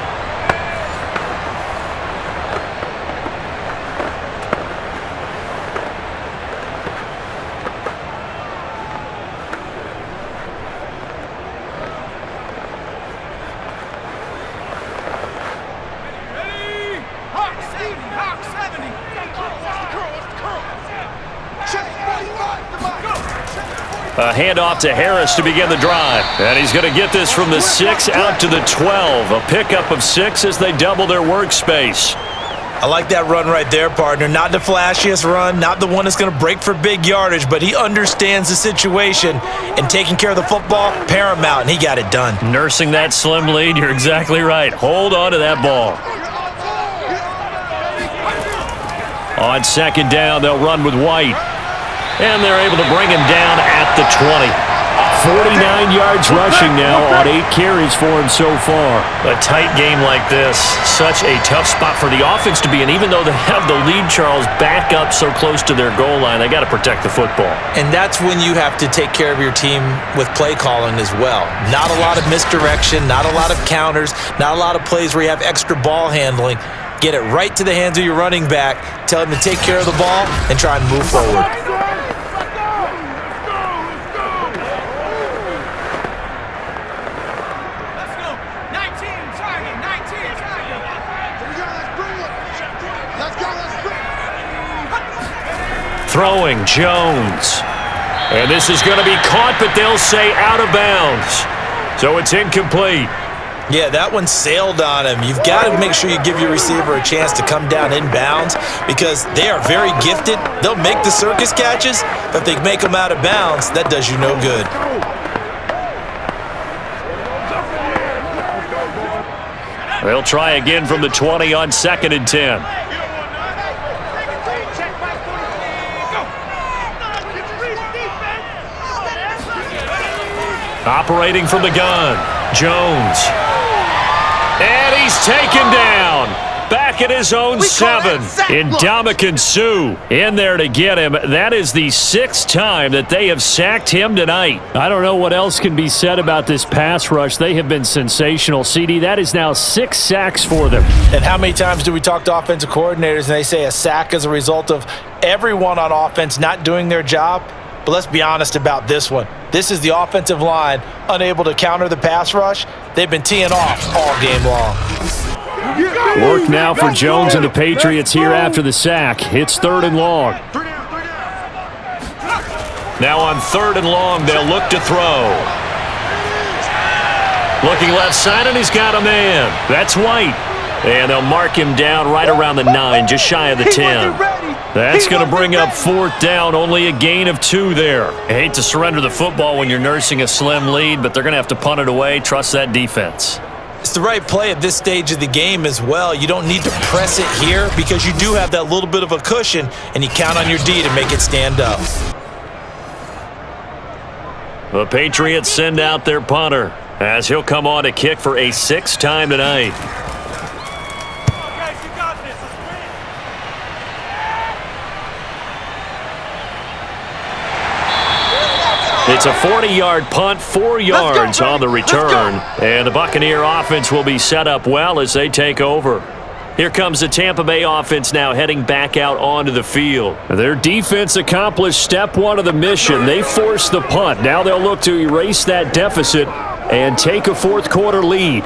A handoff to Harris to begin the drive. And he's going to get this from the 6 out to the 12. A pickup of 6 as they double their workspace. I like that run right there, partner. Not the flashiest run, not the one that's going to break for big yardage, but he understands the situation, and taking care of the football, paramount, and he got it done. Nursing that slim lead, you're exactly right. Hold on to that ball. On second down, they'll run with White. And they're able to bring him down at the 20. 49 yards rushing now on 8 carries for him so far. A tight game like this, such a tough spot for the offense to be in. Even though they have the lead, Charles, back up so close to their goal line, they got to protect the football. And that's when you have to take care of your team with play calling as well. Not a lot of misdirection, not a lot of counters, not a lot of plays where you have extra ball handling. Get it right to the hands of your running back, tell him to take care of the ball, and try and move forward. Throwing, Jones. And this is going to be caught, but they'll say out of bounds. So it's incomplete. Yeah, that one sailed on him. You've got to make sure you give your receiver a chance to come down inbounds because they are very gifted. They'll make the circus catches, but if they make them out of bounds, that does you no good. They'll try again from the 20 on 2nd and 10. Operating from the gun, Jones. And he's taken down. Back at his own 7. Ndamukong Suh in there to get him. That is the 6th time that they have sacked him tonight. I don't know what else can be said about this pass rush. They have been sensational, CD. That is now 6 sacks for them. And how many times do we talk to offensive coordinators and they say a sack is a result of everyone on offense not doing their job? But let's be honest about this one. This is the offensive line unable to counter the pass rush. They've been teeing off all game long. Work now for Jones and the Patriots here after the sack. It's 3rd and long. Now on 3rd and long, they'll look to throw. Looking left side, and he's got a man. That's White. And they'll mark him down right around the 9, just shy of the 10. That's going to bring up 4th down, only a gain of 2 there. I hate to surrender the football when you're nursing a slim lead, but they're going to have to punt it away. Trust that defense. It's the right play at this stage of the game as well. You don't need to press it here because you do have that little bit of a cushion, and you count on your D to make it stand up. The Patriots send out their punter as he'll come on to kick for a 6th time tonight. It's a 40-yard punt, 4 yards on the return. And the Buccaneer offense will be set up well as they take over. Here comes the Tampa Bay offense now heading back out onto the field. Their defense accomplished step 1 of the mission. They forced the punt. Now they'll look to erase that deficit and take a 4th quarter lead.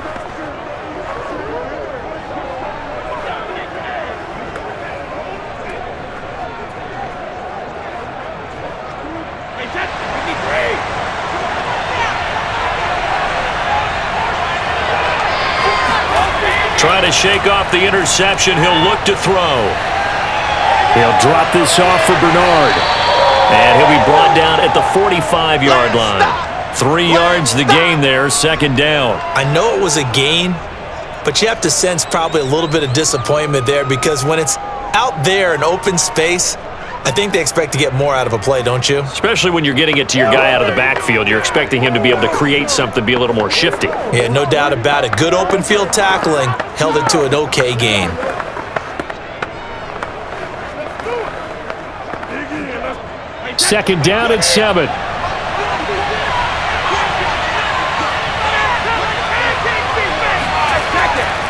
Trying to shake off the interception. He'll look to throw. He'll drop this off for Bernard. And he'll be brought down at the 45-yard line. 3 yards the gain there, 2nd down. I know it was a gain, but you have to sense probably a little bit of disappointment there because when it's out there in open space, I think they expect to get more out of a play, don't you? Especially when you're getting it to your guy out of the backfield. You're expecting him to be able to create something, be a little more shifty. Yeah, no doubt about it. Good open field tackling held it to an okay gain. Second down and 7.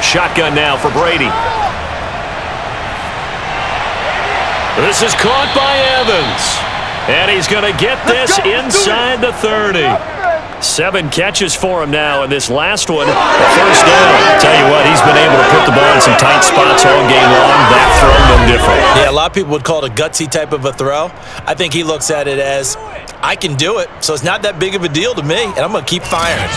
Shotgun now for Brady. This is caught by Evans. And he's going to get this inside the 30. 7 catches for him now, and this last one, a 1st down. Tell you what, he's been able to put the ball in some tight spots all game long. That throw, no different. Yeah, a lot of people would call it a gutsy type of a throw. I think he looks at it as, I can do it, so it's not that big of a deal to me, and I'm going to keep firing.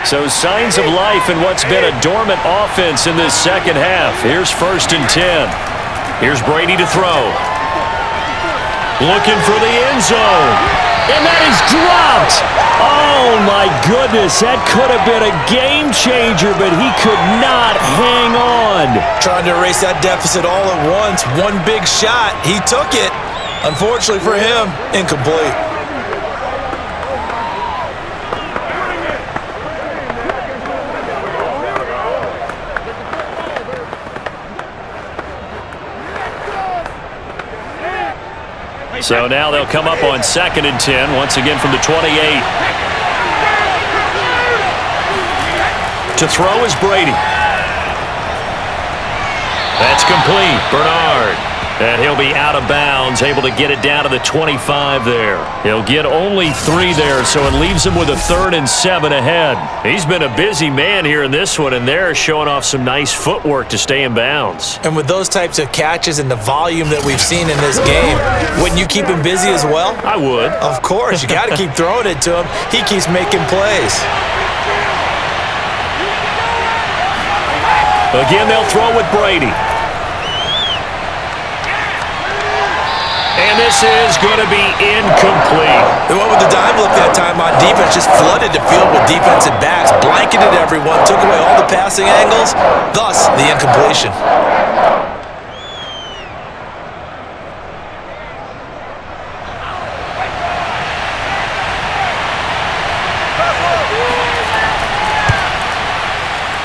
So signs of life in what's been a dormant offense in this 2nd half. Here's 1st and 10. Here's Brady to throw. Looking for the end zone. And that is dropped. Oh, my goodness. That could have been a game changer, but he could not hang on. Trying to erase that deficit all at once. One big shot. He took it. Unfortunately for him, incomplete. So now they'll come up on 2nd and 10, once again from the 28. To throw is Brady. That's complete. Bernard. And he'll be out of bounds, able to get it down to the 25 there. He'll get only 3 there, so it leaves him with a 3rd and 7 ahead. He's been a busy man here in this one, and they're showing off some nice footwork to stay in bounds. And with those types of catches and the volume that we've seen in this game, wouldn't you keep him busy as well? I would. Of course. You got to keep throwing it to him. He keeps making plays. Again, they'll throw with Brady. And this is going to be incomplete. They went with the dime look that time on defense, just flooded the field with defensive backs, blanketed everyone, took away all the passing angles, thus the incompletion.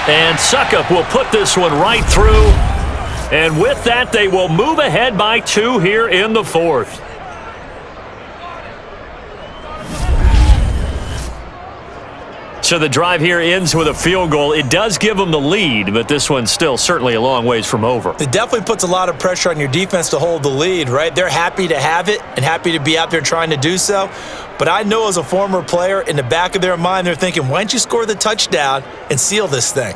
And Suckup will put this one right through. And with that, they will move ahead by 2 here in the 4th. So the drive here ends with a field goal. It does give them the lead, but this one's still certainly a long ways from over. It definitely puts a lot of pressure on your defense to hold the lead, right? They're happy to have it and happy to be out there trying to do so. But I know as a former player, in the back of their mind, they're thinking, why don't you score the touchdown and seal this thing?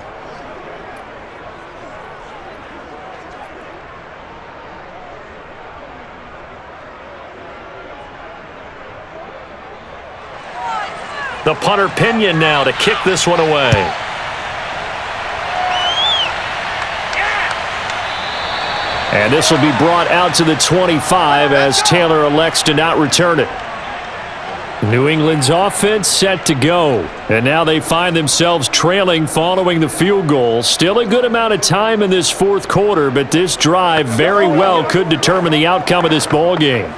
The punter Pinion now to kick this one away. And this will be brought out to the 25 as Taylor elects to not return it. New England's offense set to go. And now they find themselves trailing following the field goal. Still a good amount of time in this 4th quarter, but this drive very well could determine the outcome of this ball game.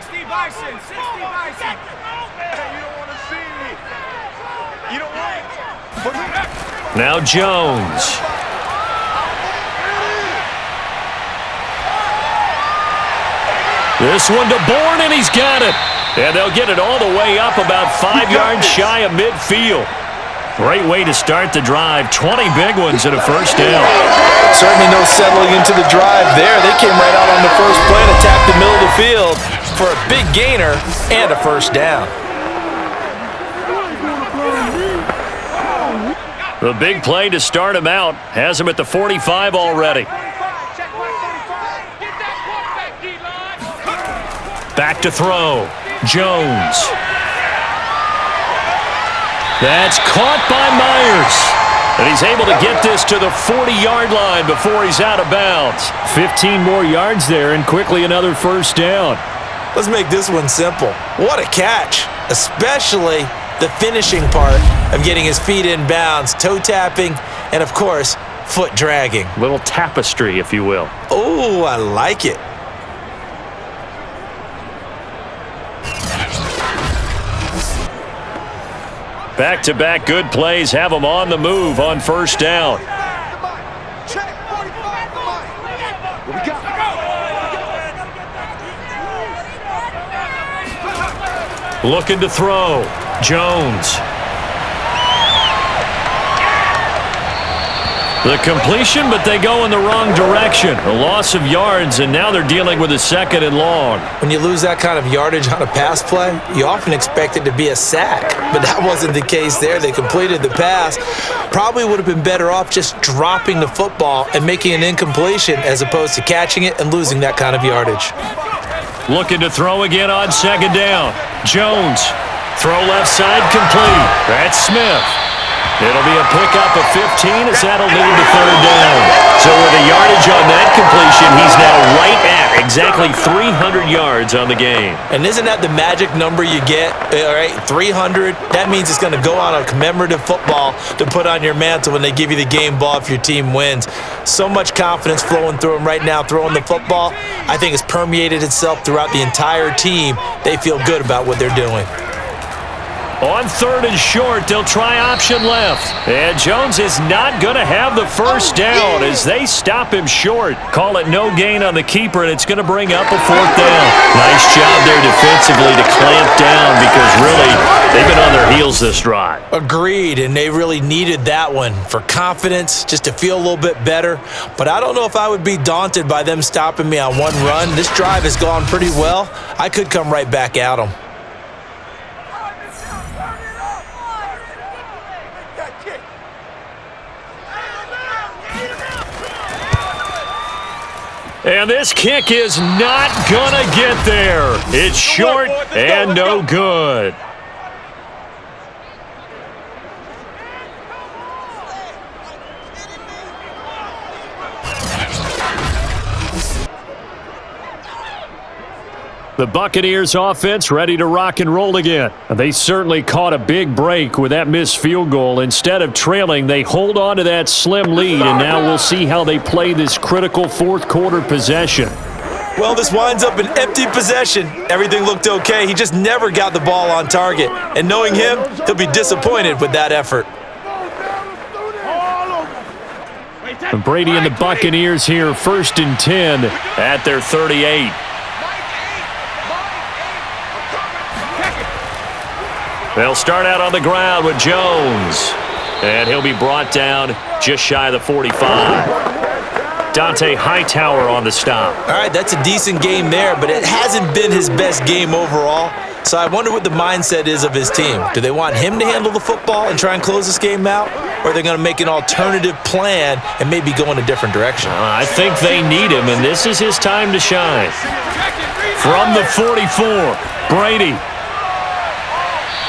60 Bison, 60 Bison. You don't want to see me. You don't want. Now Jones. This one to Bourne, and he's got it. And they'll get it all the way up about 5 yards shy of midfield. Great way to start the drive. 20 big ones and a first down. Certainly no settling into the drive there. They came right out on the first play and attacked the middle of the field for a big gainer and a first down. The big play to start him out has him at the 45 already. Back to throw. Jones. That's caught by Myers. And he's able to get this to the 40-yard line before he's out of bounds. 15 more yards there and quickly another first down. Let's make this one simple. What a catch, especially the finishing part of getting his feet in bounds, toe tapping, and of course, foot dragging. Little tapestry, if you will. Oh, I like it. Back-to-back good plays have him on the move on first down. Check 45, come on. What we got? Looking to throw. Jones. The completion, but they go in the wrong direction. A loss of yards, and now they're dealing with a 2nd and long. When you lose that kind of yardage on a pass play, you often expect it to be a sack, but that wasn't the case there. They completed the pass. Probably would have been better off just dropping the football and making an incompletion as opposed to catching it and losing that kind of yardage. Looking to throw again on 2nd down. Jones. Throw left side complete. That's Smith. It'll be a pickup of 15 as that'll lead to 3rd down. So with a yardage on that completion, he's now right at exactly 300 yards on the game. And isn't that the magic number you get? All right, 300. That means it's going to go on a commemorative football to put on your mantle when they give you the game ball if your team wins. So much confidence flowing through him right now throwing the football. I think it's permeated itself throughout the entire team. They feel good about what they're doing. On 3rd and short, they'll try option left. And Jones is not going to have the first down as they stop him short. Call it no gain on the keeper, and it's going to bring up a 4th down. Nice job there defensively to clamp down because really they've been on their heels this drive. Agreed, and they really needed that one for confidence, just to feel a little bit better. But I don't know if I would be daunted by them stopping me on one run. This drive has gone pretty well. I could come right back at them. And this kick is not gonna get there. It's short and no good. The Buccaneers offense ready to rock and roll again. They certainly caught a big break with that missed field goal. Instead of trailing, they hold on to that slim lead, and now we'll see how they play this critical 4th quarter possession. Well, this winds up an empty possession. Everything looked okay. He just never got the ball on target. And knowing him, he'll be disappointed with that effort. And Brady and the Buccaneers here, 1st and 10 at their 38. They'll start out on the ground with Jones. And he'll be brought down just shy of the 45. Dante Hightower on the stop. All right, that's a decent game there, but it hasn't been his best game overall. So I wonder what the mindset is of his team. Do they want him to handle the football and try and close this game out? Or are they going to make an alternative plan and maybe go in a different direction? I think they need him, and this is his time to shine. From the 44, Brady.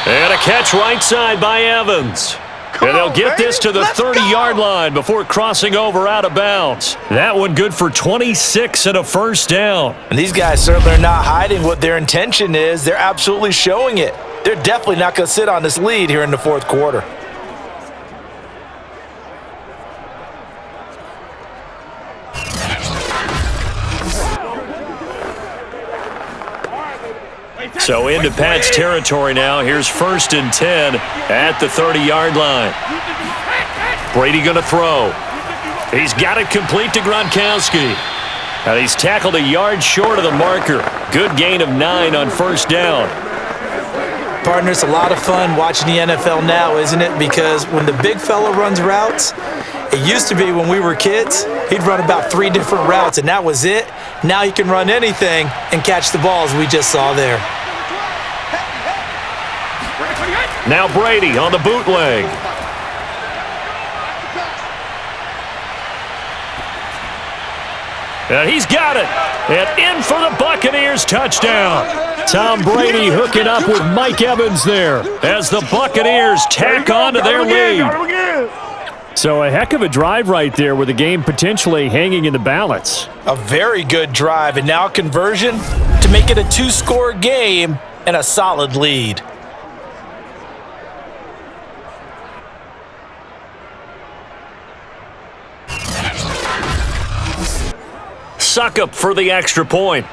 And a catch right side by Evans. And they'll get this to the 30-yard line before crossing over out of bounds. That one good for 26 and a first down. And these guys certainly are not hiding what their intention is. They're absolutely showing it. They're definitely not going to sit on this lead here in the 4th quarter. So into Pat's territory now. Here's 1st and 10 at the 30-yard line. Brady going to throw. He's got it complete to Gronkowski. And he's tackled a yard short of the marker. Good gain of 9 on 1st down. Partner, it's a lot of fun watching the NFL now, isn't it? Because when the big fella runs routes, it used to be when we were kids, he'd run about 3 different routes, and that was it. Now he can run anything and catch the balls we just saw there. Now Brady on the bootleg. And he's got it. And in for the Buccaneers touchdown. Tom Brady hooking up with Mike Evans there As the Buccaneers tack on to their lead. So a heck of a drive right there with the game potentially hanging in the balance. A very good drive, and now conversion to make it a 2-score game and a solid lead. Suck up for the extra point.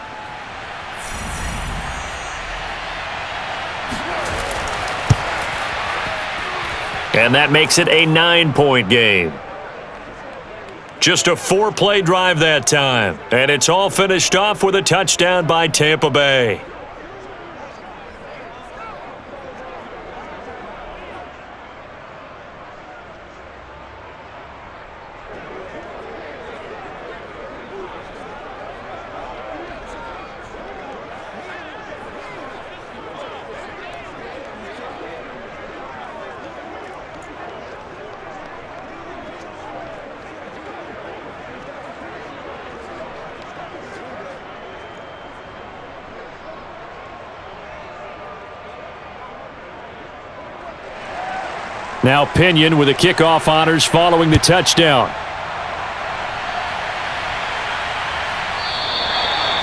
And that makes it a 9-point game. Just a 4-play drive that time. And it's all finished off with a touchdown by Tampa Bay. Now Pinion with the kickoff honors following the touchdown.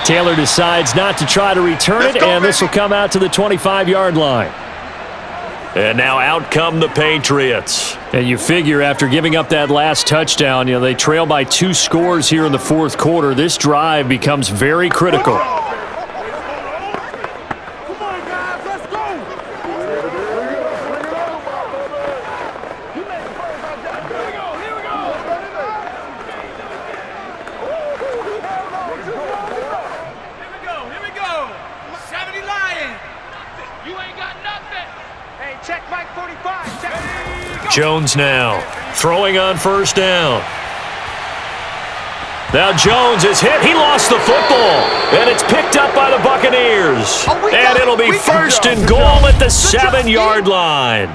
Taylor decides not to try to return it, and this will come out to the 25-yard line. And now out come the Patriots. And you figure after giving up that last touchdown, they trail by 2 scores here in the 4th quarter. This drive becomes very critical. Jones now throwing on 1st down. Now Jones is hit. He lost the football. And it's picked up by the Buccaneers. And it'll be 1st and goal at the 7-yard line.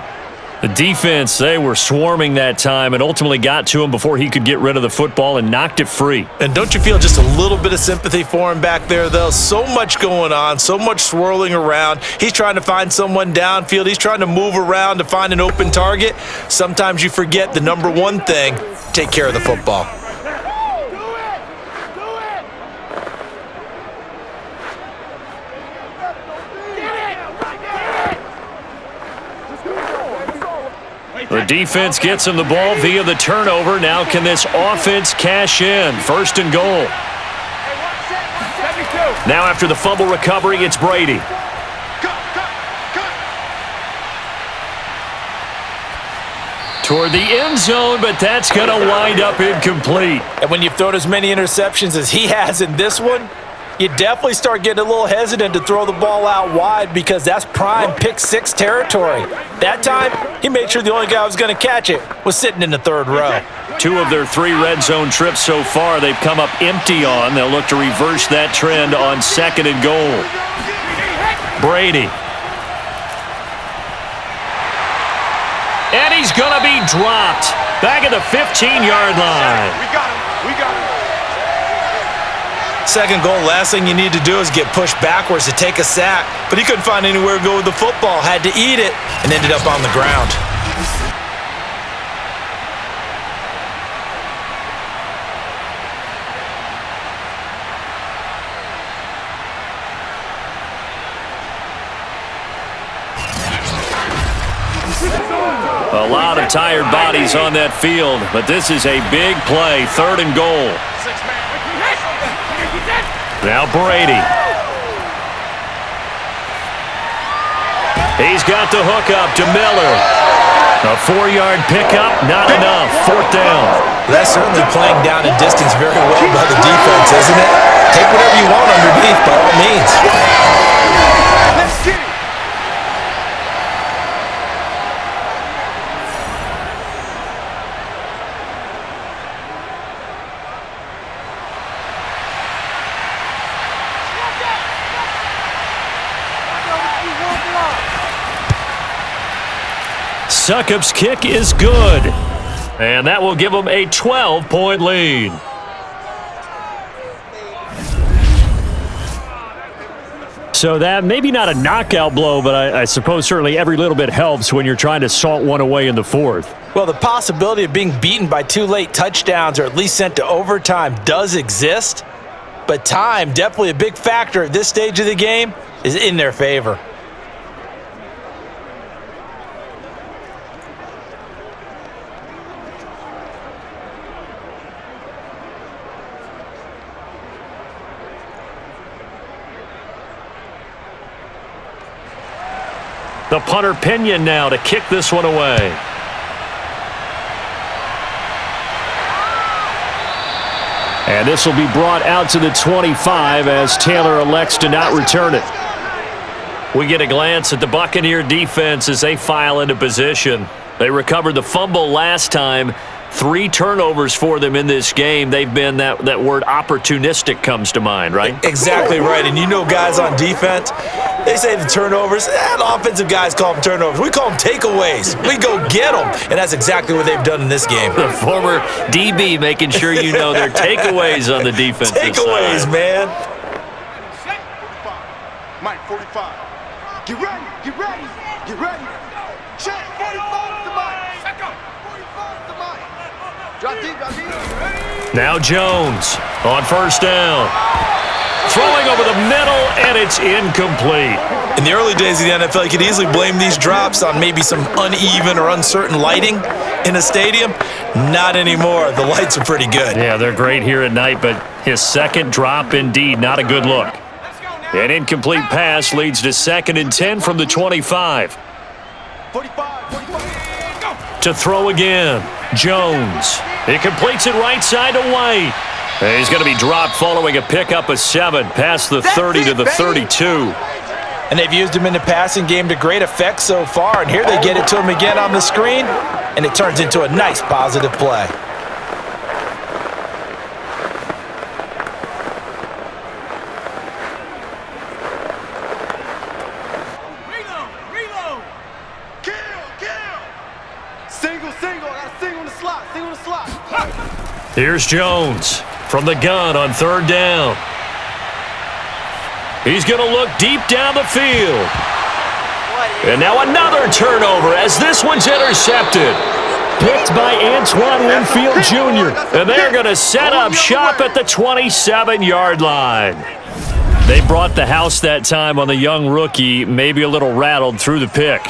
The defense, they were swarming that time and ultimately got to him before he could get rid of the football and knocked it free. And don't you feel just a little bit of sympathy for him back there, though? So much going on, so much swirling around. He's trying to find someone downfield. He's trying to move around to find an open target. Sometimes you forget the number one thing, take care of the football. The defense gets him the ball via the turnover. Now can this offense cash in? 1st and goal. Now after the fumble recovery, it's Brady. Toward the end zone, but that's going to wind up incomplete. And when you've thrown as many interceptions as he has in this one, you definitely start getting a little hesitant to throw the ball out wide because that's prime pick 6 territory. That time, he made sure the only guy who was going to catch it was sitting in the 3rd row. 2 of their 3 red zone trips so far, they've come up empty on. They'll look to reverse that trend on 2nd and goal. Brady. And he's going to be dropped back at the 15-yard line. We got him. We got him. 2nd goal, last thing you need to do is get pushed backwards to take a sack. But he couldn't find anywhere to go with the football, had to eat it, and ended up on the ground. A lot of tired bodies on that field, but this is a big play, 3rd and goal. Now Brady. He's got the hook up to Miller. A 4-yard pickup, not enough. 4th down. That's certainly playing down and distance very well by the defense, isn't it? Take whatever you want underneath, by all means. Let's get it. Succop's kick is good. And that will give them a 12-point lead. So that maybe not a knockout blow, but I suppose certainly every little bit helps when you're trying to salt one away in the 4th. Well, the possibility of being beaten by 2 late touchdowns or at least sent to overtime does exist, but time, definitely a big factor at this stage of the game, is in their favor. The punter Pinion now to kick this one away. And this will be brought out to the 25 as Taylor elects to not return it. We get a glance at the Buccaneer defense as they file into position. They recovered the fumble last time. 3 turnovers for them in this game. They've been, that word opportunistic comes to mind, right? Exactly right. And you know guys on defense, they say the turnovers, the offensive guys call them turnovers. We call them takeaways. We go get them. And that's exactly what they've done in this game. The former DB making sure you know their takeaways on the defensive takeaways, side. man. Mike, 45. Get ready, get ready, get ready. Check, 45 to Mike. 45 to Mike. Drop deep, drop deep. Now Jones on 1st down. Throwing over the middle, and it's incomplete. In the early days of the NFL, you could easily blame these drops on maybe some uneven or uncertain lighting in a stadium. Not anymore. The lights are pretty good. Yeah, they're great here at night, but his second drop, indeed, not a good look. An incomplete pass leads to 2nd and 10 from the 25. 45. To throw again, Jones. He completes it right side to White. And he's going to be dropped following a pickup of 7 past the 30 to the 32. And they've used him in the passing game to great effect so far. And here they get it to him again on the screen, and it turns into a nice positive play. Reload. Kill. Single. I got a single in the slot. Here's Jones from the gun on 3rd down. He's going to look deep down the field. And now another turnover as this one's intercepted. Picked by Antoine Winfield Jr. And they're going to set up shop at the 27-yard line. They brought the house that time on the young rookie, maybe a little rattled through the pick.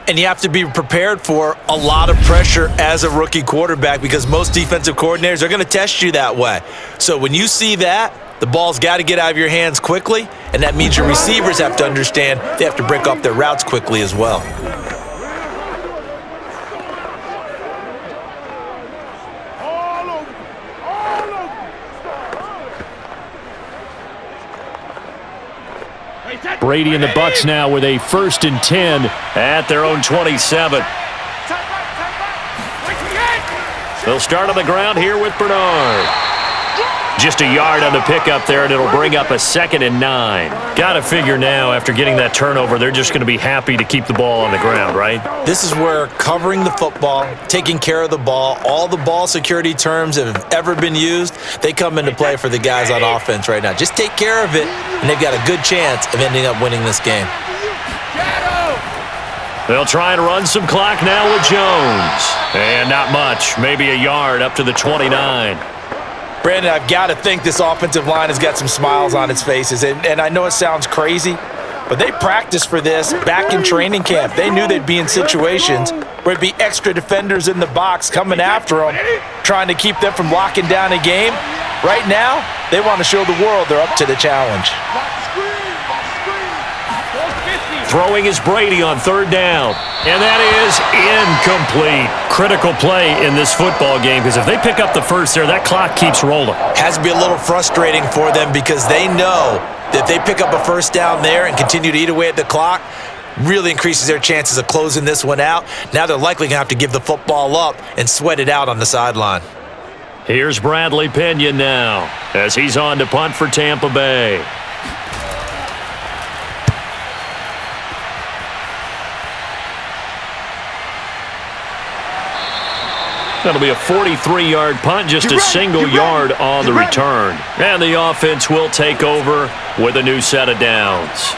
And you have to be prepared for a lot of pressure as a rookie quarterback because most defensive coordinators are going to test you that way. So when you see that, the ball's got to get out of your hands quickly, and that means your receivers have to understand they have to break off their routes quickly as well. Brady and the Bucs now with a 1st and 10 at their own 27. They'll start on the ground here with Bernard. Just a yard on the pickup there, and it'll bring up a 2nd and 9. Got to figure now, after getting that turnover, they're just going to be happy to keep the ball on the ground, right? This is where covering the football, taking care of the ball, all the ball security terms that have ever been used, they come into play for the guys on offense right now. Just take care of it, and they've got a good chance of ending up winning this game. They'll try and run some clock now with Jones. And not much, maybe a yard up to the 29. Brandon, I've got to think this offensive line has got some smiles on its faces. And I know it sounds crazy, but they practiced for this back in training camp. They knew they'd be in situations where it'd be extra defenders in the box coming after them, trying to keep them from locking down a game. Right now, they want to show the world they're up to the challenge. Throwing is Brady on third down. And that is incomplete. Critical play in this football game because if they pick up the first there, that clock keeps rolling. Has to be a little frustrating for them because they know that if they pick up a first down there and continue to eat away at the clock, really increases their chances of closing this one out. Now they're likely going to have to give the football up and sweat it out on the sideline. Here's Bradley Pinion now as he's on to punt for Tampa Bay. That'll be a 43-yard punt, just a single yard on the return. And the offense will take over with a new set of downs.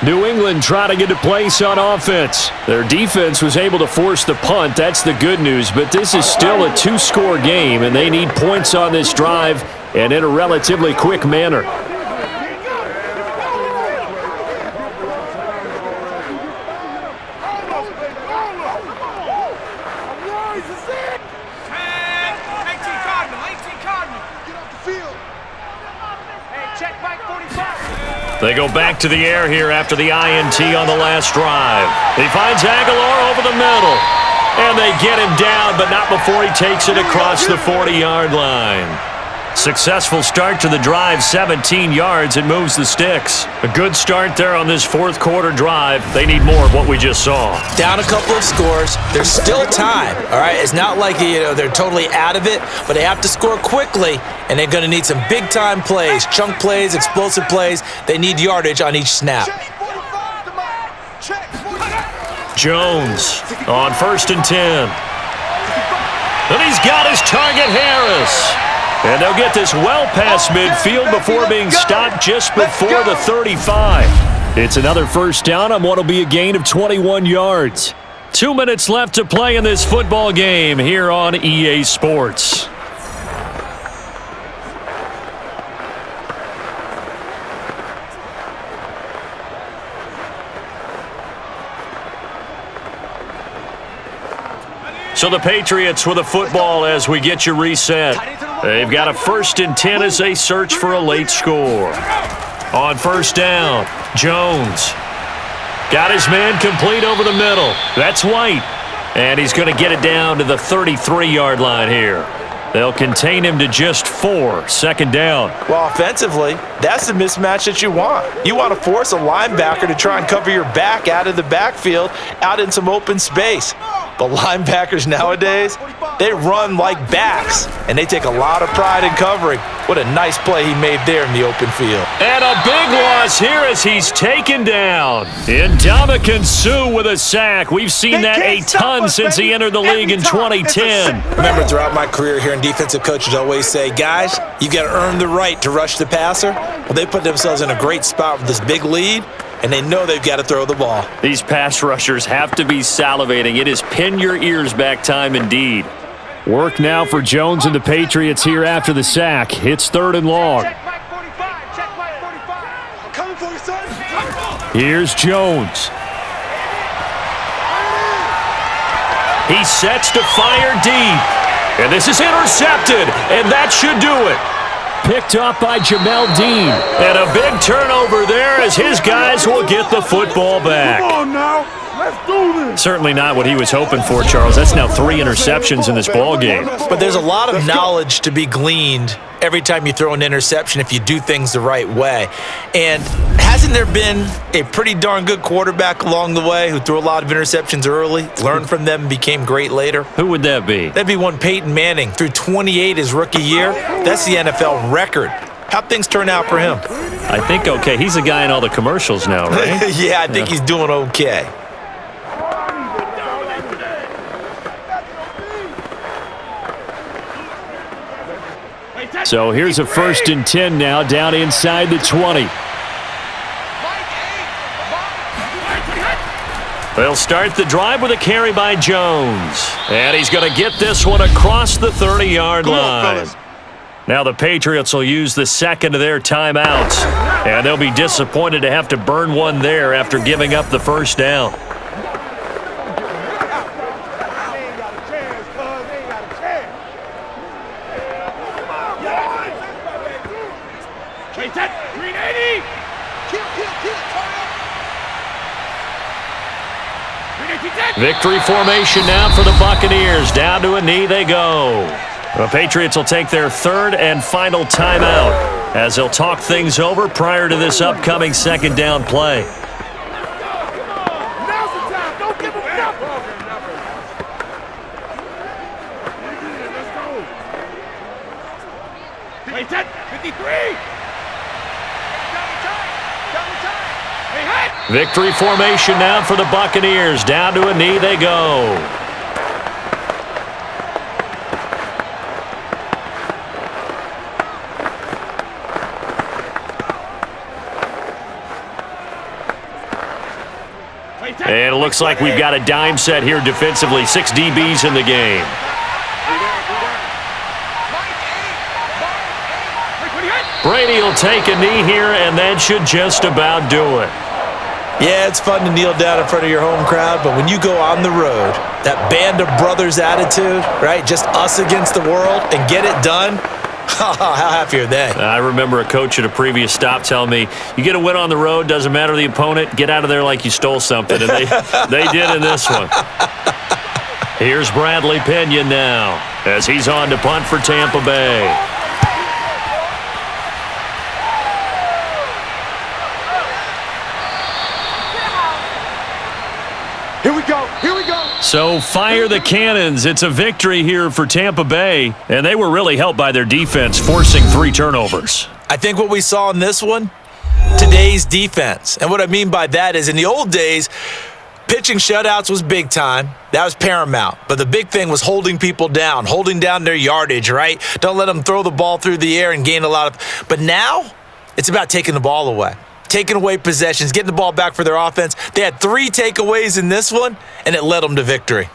New England trying to get a place on offense. Their defense was able to force the punt. That's the good news. But this is still a two-score game, and they need points on this drive and in a relatively quick manner. They go back to the air here after the INT on the last drive. He finds Aguilar over the middle. And they get him down, but not before he takes it across the 40-yard line. Successful start to the drive, 17 yards. It moves the sticks. A good start there on this fourth quarter drive. They need more of what we just saw. Down a couple of scores. There's still time, all right? It's not like, they're totally out of it, but they have to score quickly, and they're going to need some big-time plays, chunk plays, explosive plays. They need yardage on each snap. Jones on 1st and 10. And he's got his target, Harris. And they'll get this well past midfield before being stopped just before the 35. It's another first down on what will be a gain of 21 yards. 2 minutes left to play in this football game here on EA Sports. So the Patriots with a football as we get you reset. They've got a 1st and 10 as they search for a late score. On 1st down, Jones got his man complete over the middle. That's White. And he's going to get it down to the 33-yard line here. They'll contain him to just 4, 2nd down. Well, offensively, that's the mismatch that you want. You want to force a linebacker to try and cover your back out of the backfield, out in some open space. But linebackers nowadays, they run like backs, and they take a lot of pride in covering. What a nice play he made there in the open field. And a big loss here as he's taken down. Ndamukong Suh with a sack. We've seen that a ton since he entered the league in 2010. Remember, throughout my career here, defensive coaches always say, guys, you got to earn the right to rush the passer. Well, they put themselves in a great spot with this big lead, and they know they've got to throw the ball. These pass rushers have to be salivating. It is pin your ears back time indeed. Work now for Jones and the Patriots here after the sack. It's 3rd and long. Here's Jones. He sets to fire deep. And this is intercepted. And that should do it. Picked up by Jamel Dean. And a big turnover there as his guys will get the football back. Come on now. Let's do this. Certainly not what he was hoping for, Charles. That's now 3 interceptions in this ball game. But there's a lot of knowledge to be gleaned every time you throw an interception if you do things the right way. And hasn't there been a pretty darn good quarterback along the way who threw a lot of interceptions early, learned from them, and became great later? Who would that be? That'd be one Peyton Manning. Threw 28 his rookie year. That's the NFL record. How'd things turn out for him? I think okay. He's the guy in all the commercials now, right? Yeah, I think he's doing okay. So here's a 1st and 10 now, down inside the 20. They'll start the drive with a carry by Jones. And he's going to get this one across the 30-yard line. Now the Patriots will use the second of their timeouts. And they'll be disappointed to have to burn one there after giving up the first down. Victory formation now for the Buccaneers. Down to a knee they go. The Patriots will take their third and final timeout as they'll talk things over prior to this upcoming second down play. Now's the time. Don't give him nothing. Let's go. Wait, 10, 53. Victory formation now for the Buccaneers. Down to a knee they go. And it looks like we've got a dime set here defensively. 6 DBs in the game. Brady will take a knee here, and that should just about do it. Yeah, it's fun to kneel down in front of your home crowd, but when you go on the road, that band of brothers attitude, right, just us against the world, and get it done, how happy are they? I remember a coach at a previous stop telling me, you get a win on the road, doesn't matter the opponent, get out of there like you stole something, and they did in this one. Here's Bradley Pinion now as he's on to punt for Tampa Bay. Here we go. So fire the cannons. It's a victory here for Tampa Bay, and they were really helped by their defense, forcing 3 turnovers. I think what we saw in this one, today's defense. And what I mean by that is in the old days, pitching shutouts was big time. That was paramount. But the big thing was holding people down, holding down their yardage, right? Don't let them throw the ball through the air and gain a lot of. But now it's about taking the ball away. Taking away possessions, getting the ball back for their offense. They had 3 takeaways in this one, and it led them to victory.